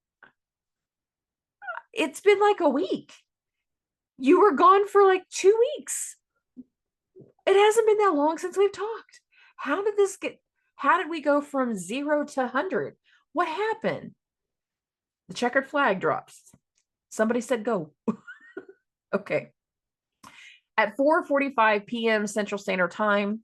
it's been like a week. You were gone for like 2 weeks. It hasn't been that long since we've talked. How did we go from 0 to 100? What happened? The checkered flag drops. Somebody said go. Okay. At 4:45 p.m. Central Standard Time,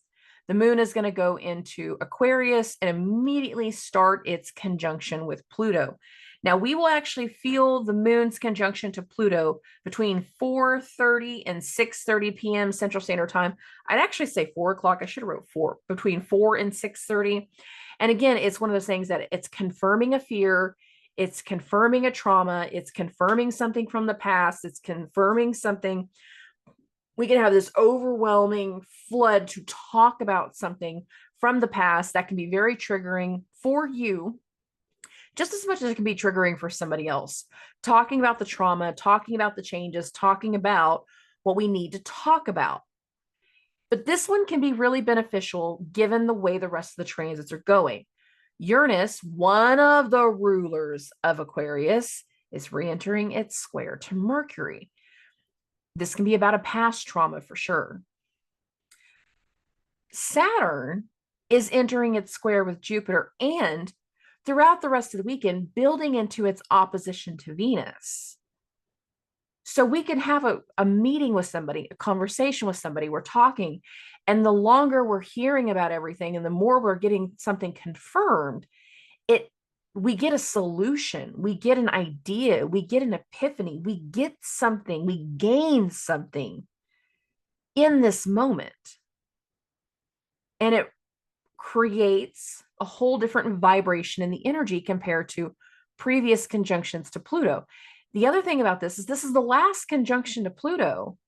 the moon is going to go into Aquarius and immediately start its conjunction with Pluto. Now, we will actually feel the moon's conjunction to Pluto between 4:30 and 6:30 p.m. Central Standard Time. I'd actually say 4 o'clock. I should have wrote 4, between 4 and 6:30. And again, it's one of those things that it's confirming a fear. It's confirming a trauma. It's confirming something from the past. It's confirming something We can have this overwhelming flood to talk about something from the past that can be very triggering for you, just as much as it can be triggering for somebody else. Talking about the trauma, talking about the changes, talking about what we need to talk about. But this one can be really beneficial given the way the rest of the transits are going. Uranus, one of the rulers of Aquarius, is re-entering its square to Mercury. This can be about a past trauma for sure. Saturn is entering its square with Jupiter and throughout the rest of the weekend building into its opposition to Venus. So we can have a meeting with somebody, a conversation with somebody, we're talking, and the longer we're hearing about everything and the more we're getting something confirmed, we get a solution, we get an idea, we get an epiphany, we get something, we gain something in this moment. And it creates a whole different vibration in the energy compared to previous conjunctions to Pluto. The other thing about this is the last conjunction to Pluto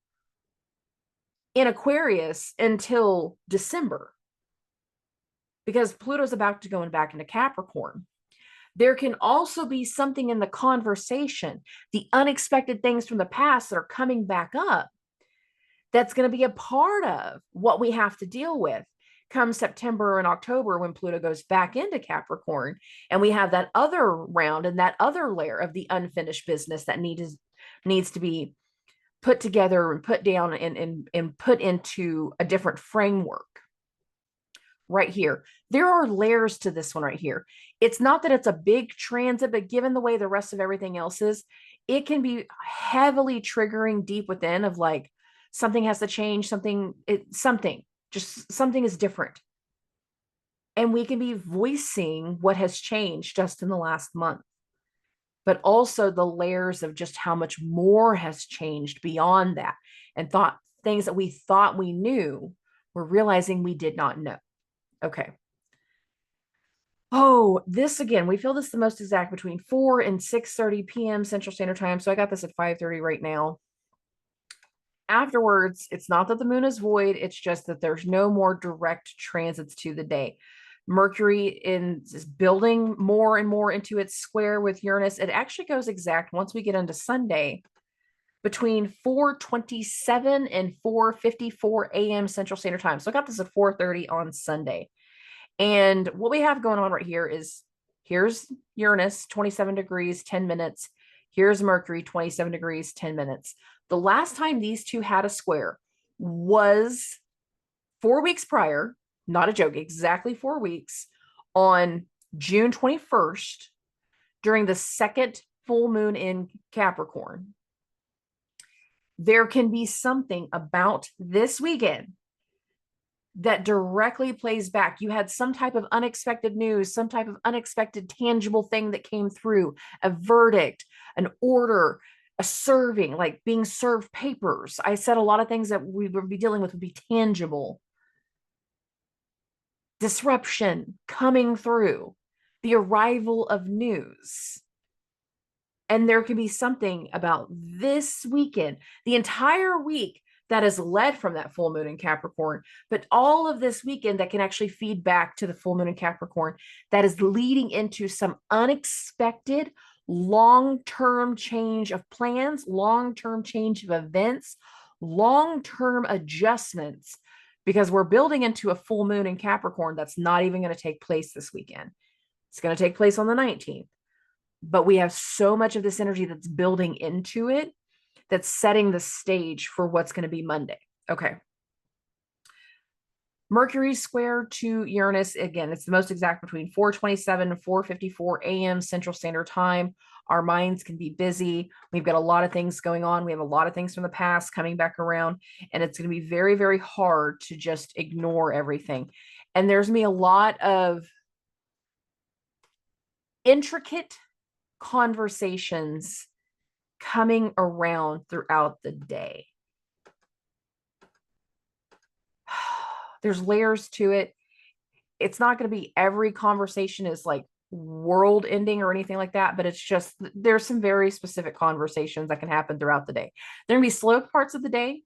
in Aquarius until December, because Pluto's about to go back into Capricorn. There can also be something in the conversation, the unexpected things from the past that are coming back up, that's going to be a part of what we have to deal with come September and October when Pluto goes back into Capricorn. And we have that other round and that other layer of the unfinished business that needs to be put together and put down and put into a different framework. Right here, there are layers to this one right here. It's not that it's a big transit, but given the way the rest of everything else is, it can be heavily triggering deep within of like something has to change, something is different. And we can be voicing what has changed just in the last month, but also the layers of just how much more has changed beyond that, and things that we thought we knew, we're realizing we did not know. Okay. Oh, this again, we feel this the most exact between 4 and 6:30 p.m. Central Standard Time. So I got this at 5:30 right now. Afterwards, it's not that the moon is void, it's just that there's no more direct transits to the day. Mercury is building more and more into its square with Uranus. It actually goes exact once we get into Sunday between 4:27 and 4:54 a.m. Central Standard Time. So I got this at 4:30 on Sunday. And what we have going on right here is, here's Uranus, 27 degrees, 10 minutes. Here's Mercury, 27 degrees, 10 minutes. The last time these two had a square was 4 weeks prior, not a joke, exactly 4 weeks, on June 21st during the second full moon in Capricorn. There can be something about this weekend that directly plays back. You had some type of unexpected news, some type of unexpected tangible thing that came through, a verdict, an order, a serving, like being served papers. I said a lot of things that we would be dealing with would be tangible. Disruption coming through, the arrival of news. And there can be something about this weekend, the entire week, that is led from that full moon in Capricorn, but all of this weekend that can actually feed back to the full moon in Capricorn, that is leading into some unexpected long-term change of plans, long-term change of events, long-term adjustments, because we're building into a full moon in Capricorn that's not even going to take place this weekend. It's going to take place on the 19th, but we have so much of this energy that's building into it, that's setting the stage for what's going to be Monday. Okay. Mercury square to Uranus, again, it's the most exact between 4:27 and 4:54 a.m. Central Standard Time. Our minds can be busy. We've got a lot of things going on. We have a lot of things from the past coming back around, and it's going to be very, very hard to just ignore everything. And there's going to be a lot of intricate conversations coming around throughout the day. There's layers to it. It's not going to be every conversation is like world ending or anything like that, but it's just there's some very specific conversations that can happen throughout the day. There can be slow parts of the day,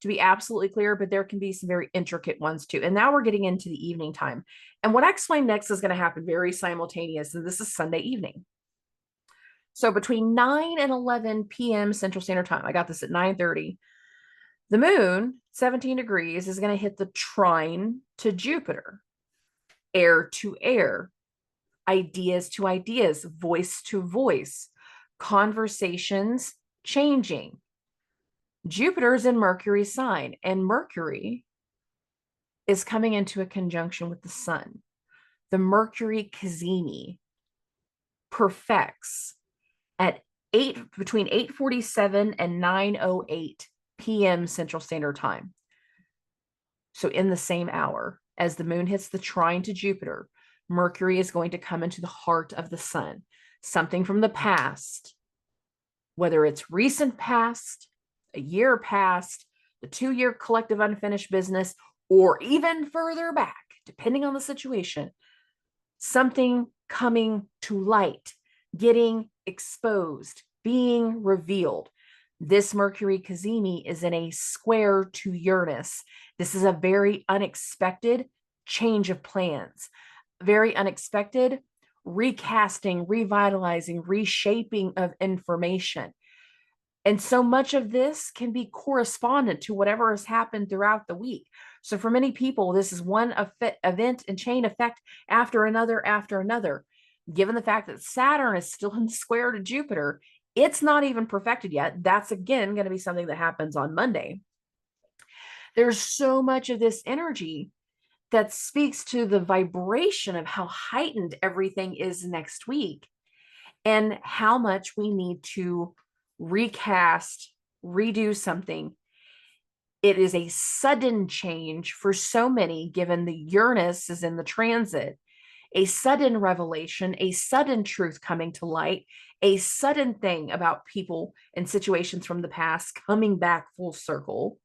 to be absolutely clear, but there can be some very intricate ones too. And now we're getting into the evening time. And what I explain next is going to happen very simultaneous. And this is Sunday evening. So between 9 and 11 p.m. Central Standard Time, I got this at 9:30. The moon, 17 degrees, is going to hit the trine to Jupiter, air to air, ideas to ideas, voice to voice, conversations changing. Jupiter is in Mercury's sign, and Mercury is coming into a conjunction with the sun. The Mercury cazimi perfects at between 8:47 and 9:08 p.m. Central Standard Time. So in the same hour as the moon hits the trine to Jupiter, Mercury is going to come into the heart of the sun. Something from the past, whether it's recent past, a year past, the 2-year collective unfinished business, or even further back, depending on the situation, something coming to light, getting exposed, being revealed. This Mercury cazimi is in a square to Uranus. This is a very unexpected change of plans, very unexpected recasting, revitalizing, reshaping of information. And so much of this can be correspondent to whatever has happened throughout the week. So for many people, this is one event and chain effect after another, after another. Given the fact that Saturn is still in square to Jupiter, it's not even perfected yet. That's again going to be something that happens on Monday. There's so much of this energy that speaks to the vibration of how heightened everything is next week and how much we need to recast, redo something. It is a sudden change for so many, given the Uranus is in the transit, a sudden revelation, a sudden truth coming to light, a sudden thing about people and situations from the past coming back full circle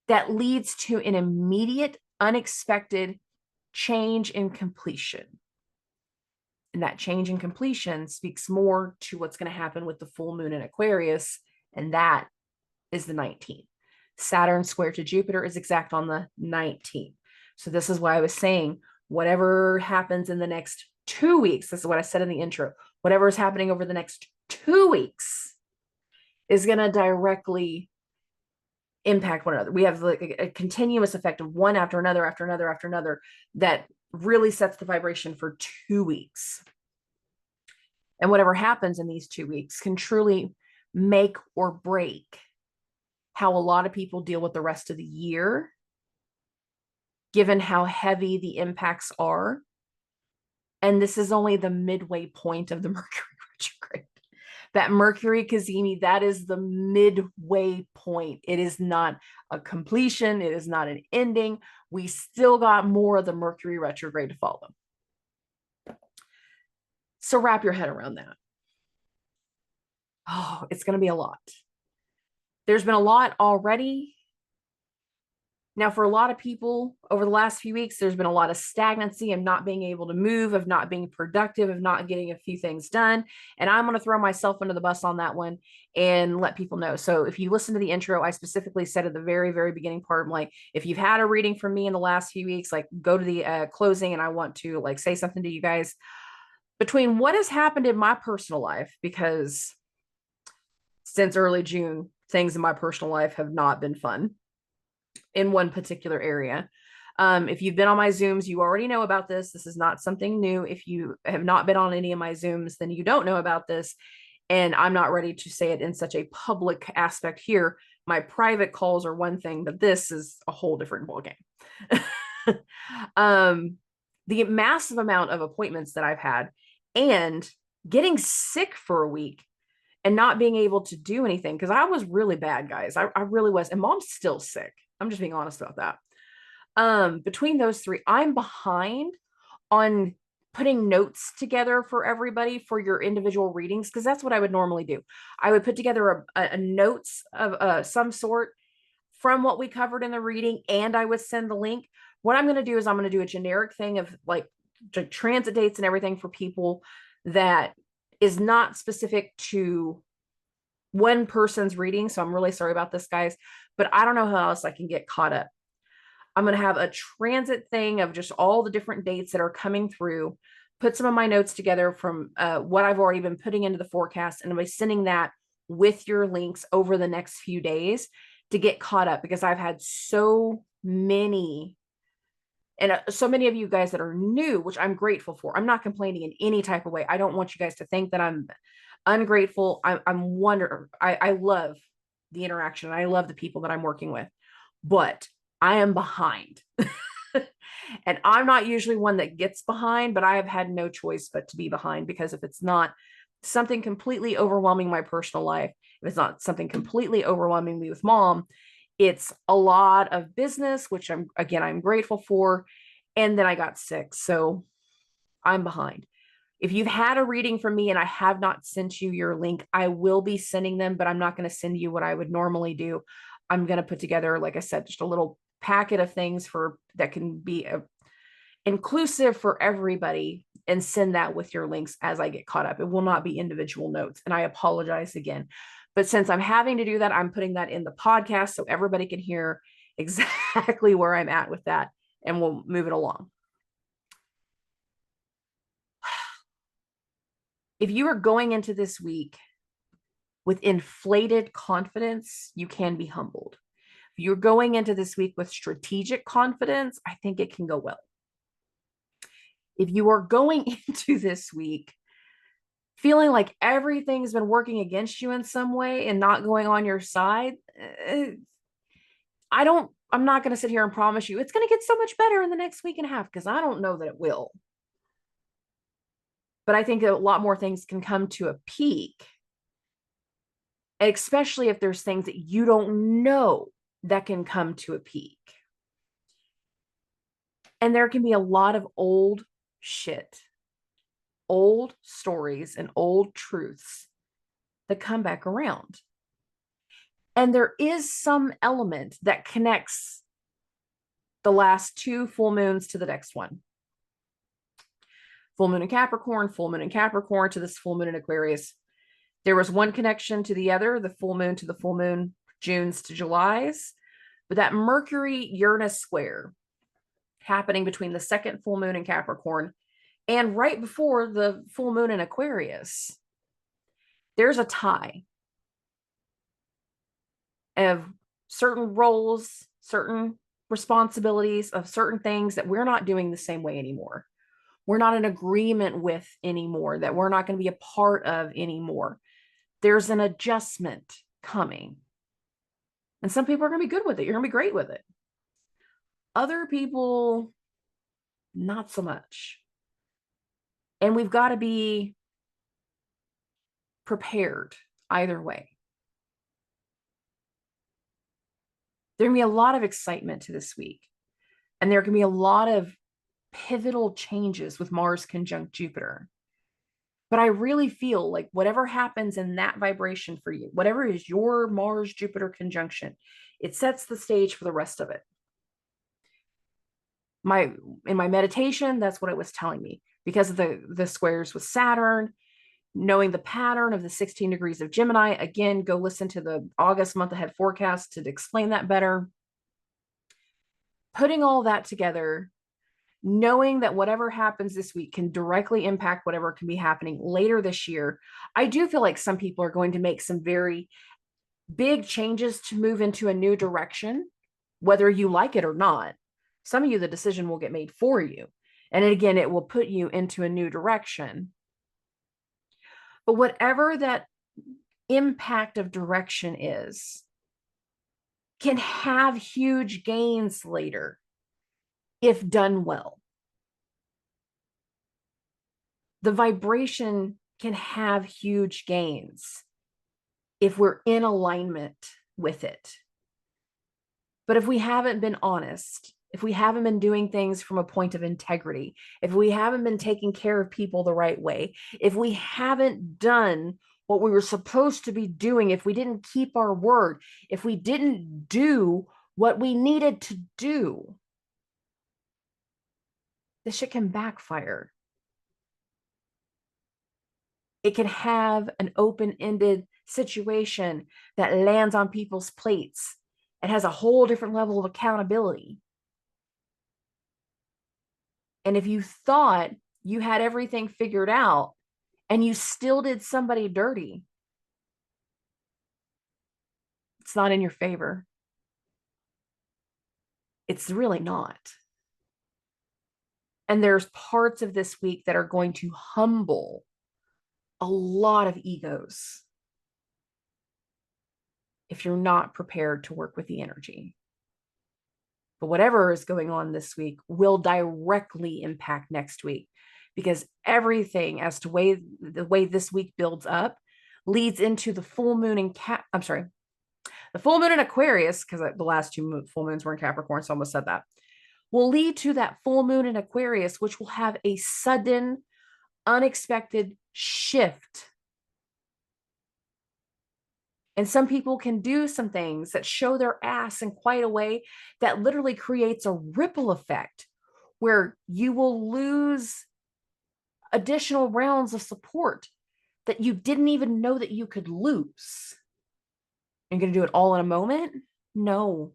that leads to an immediate, unexpected change in completion. And that change in completion speaks more to what's going to happen with the full moon in Aquarius, and that is the 19th. Saturn square to Jupiter is exact on the 19th. So this is why I was saying, whatever happens in the next 2 weeks, this is what I said in the intro, whatever is happening over the next 2 weeks is going to directly impact one another. We have like a continuous effect of one after another, after another, after another, that really sets the vibration for 2 weeks. And whatever happens in these 2 weeks can truly make or break how a lot of people deal with the rest of the year, given how heavy the impacts are. And this is only the midway point of the Mercury retrograde. That Mercury cazimi, that is the midway point. It is not a completion. It is not an ending. We still got more of the Mercury retrograde to follow. So wrap your head around that. Oh, it's going to be a lot. There's been a lot already. Now, for a lot of people over the last few weeks, there's been a lot of stagnancy of not being able to move, of not being productive, of not getting a few things done. And I'm going to throw myself under the bus on that one and let people know. So if you listen to the intro, I specifically said at the very, very beginning part, I'm like, if you've had a reading from me in the last few weeks, like go to the closing and I want to like say something to you guys between what has happened in my personal life, because since early June, things in my personal life have not been fun in one particular area. If you've been on my Zooms, you already know about this. This is not something new. If you have not been on any of my Zooms, then you don't know about this. And I'm not ready to say it in such a public aspect here. My private calls are one thing, but this is a whole different ballgame. The massive amount of appointments that I've had and getting sick for a week and not being able to do anything, because I was really bad, guys. I really was. And mom's still sick. I'm just being honest about that. Between those three, I'm behind on putting notes together for everybody for your individual readings, because that's what I would normally do. I would put together a notes of some sort from what we covered in the reading, and I would send the link. What I'm going to do is I'm going to do a generic thing of like transit dates and everything for people that is not specific to one person's reading, so I'm really sorry about this, guys, but I don't know how else I can get caught up. I'm going to have a transit thing of just all the different dates that are coming through, put some of my notes together from what I've already been putting into the forecast, and I'll be sending that with your links over the next few days to get caught up, because I've had so many and so many of you guys that are new, which I'm grateful for. I'm not complaining in any type of way. I don't want you guys to think that I'm ungrateful. I love the interaction. I love the people that I'm working with, but I am behind. And I'm not usually one that gets behind, but I have had no choice but to be behind, because if it's not something completely overwhelming my personal life, if it's not something completely overwhelming me with mom, it's a lot of business, which I'm grateful for. And then I got sick. So I'm behind. If you've had a reading from me and I have not sent you your link, I will be sending them, but I'm not going to send you what I would normally do. I'm going to put together, like I said, just a little packet of things that can be inclusive for everybody, and send that with your links as I get caught up. It will not be individual notes. And I apologize again. But since I'm having to do that, I'm putting that in the podcast so everybody can hear exactly where I'm at with that, and we'll move it along. If you are going into this week with inflated confidence, you can be humbled. If you're going into this week with strategic confidence, I think it can go well. If you are going into this week feeling like everything's been working against you in some way and not going on your side, I'm not going to sit here and promise you it's going to get so much better in the next week and a half, because I don't know that it will. But I think a lot more things can come to a peak, especially if there's things that you don't know that can come to a peak. And there can be a lot of old shit, old stories, and old truths that come back around. And there is some element that connects the last two full moons to the next one. Full moon in Capricorn, full moon in Capricorn to this full moon in Aquarius. There was one connection to the other, the full moon to the full moon, June's to July's. But that Mercury-Uranus square happening between the second full moon in Capricorn and right before the full moon in Aquarius, there's a tie of certain roles, certain responsibilities, of certain things that we're not doing the same way anymore. We're not in agreement with anymore, that we're not going to be a part of anymore. There's an adjustment coming. And some people are going to be good with it. You're going to be great with it. Other people, not so much. And we've got to be prepared either way. There can be a lot of excitement to this week. And there can be a lot of pivotal changes with Mars conjunct Jupiter. But I really feel like whatever happens in that vibration for you, whatever is your Mars Jupiter conjunction, it sets the stage for the rest of it. In my meditation, that's what it was telling me, because of the squares with Saturn, knowing the pattern of the 16 degrees of Gemini. Again, go listen to the August month ahead forecast to explain that better. Putting all that together, knowing that whatever happens this week can directly impact whatever can be happening later this year. I do feel like some people are going to make some very big changes to move into a new direction, whether you like it or not. Some of you, the decision will get made for you. And again, it will put you into a new direction. But whatever that impact of direction is, can have huge gains later if done well. The vibration can have huge gains if we're in alignment with it. But if we haven't been honest, if we haven't been doing things from a point of integrity, if we haven't been taking care of people the right way, if we haven't done what we were supposed to be doing, if we didn't keep our word, if we didn't do what we needed to do, this shit can backfire. It can have an open-ended situation that lands on people's plates and has a whole different level of accountability. And if you thought you had everything figured out and you still did somebody dirty, it's not in your favor. It's really not. And there's parts of this week that are going to humble a lot of egos if you're not prepared to work with the energy. But whatever is going on this week will directly impact next week, because everything as to the way this week builds up leads into the full moon in the full moon in Aquarius, because the last two full moons were in Capricorn, so I almost said that, will lead to that full moon in Aquarius, which will have a sudden, unexpected shift. And some people can do some things that show their ass in quite a way that literally creates a ripple effect where you will lose additional rounds of support that you didn't even know that you could lose. You're going to do it all in a moment? No.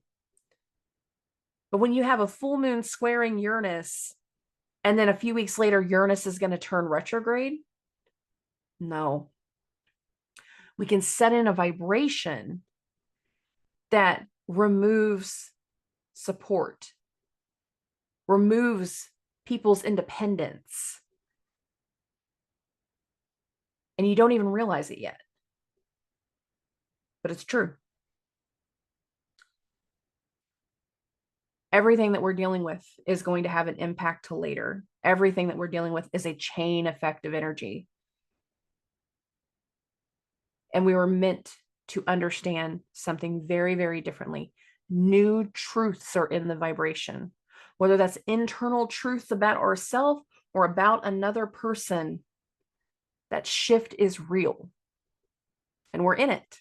But when you have a full moon squaring Uranus, and then a few weeks later, Uranus is going to turn retrograde? No. We can set in a vibration that removes support, removes people's independence. And you don't even realize it yet. But it's true. Everything that we're dealing with is going to have an impact to later. Everything that we're dealing with is a chain effect of energy. And we were meant to understand something very, very differently. New truths are in the vibration, whether that's internal truth about ourselves or about another person. That shift is real, and we're in it.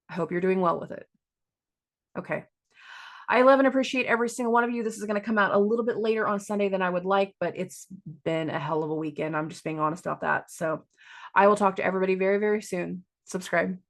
I hope you're doing well with it. Okay. I love and appreciate every single one of you. This is going to come out a little bit later on Sunday than I would like, but it's been a hell of a weekend. I'm just being honest about that. So I will talk to everybody very, very soon. Subscribe.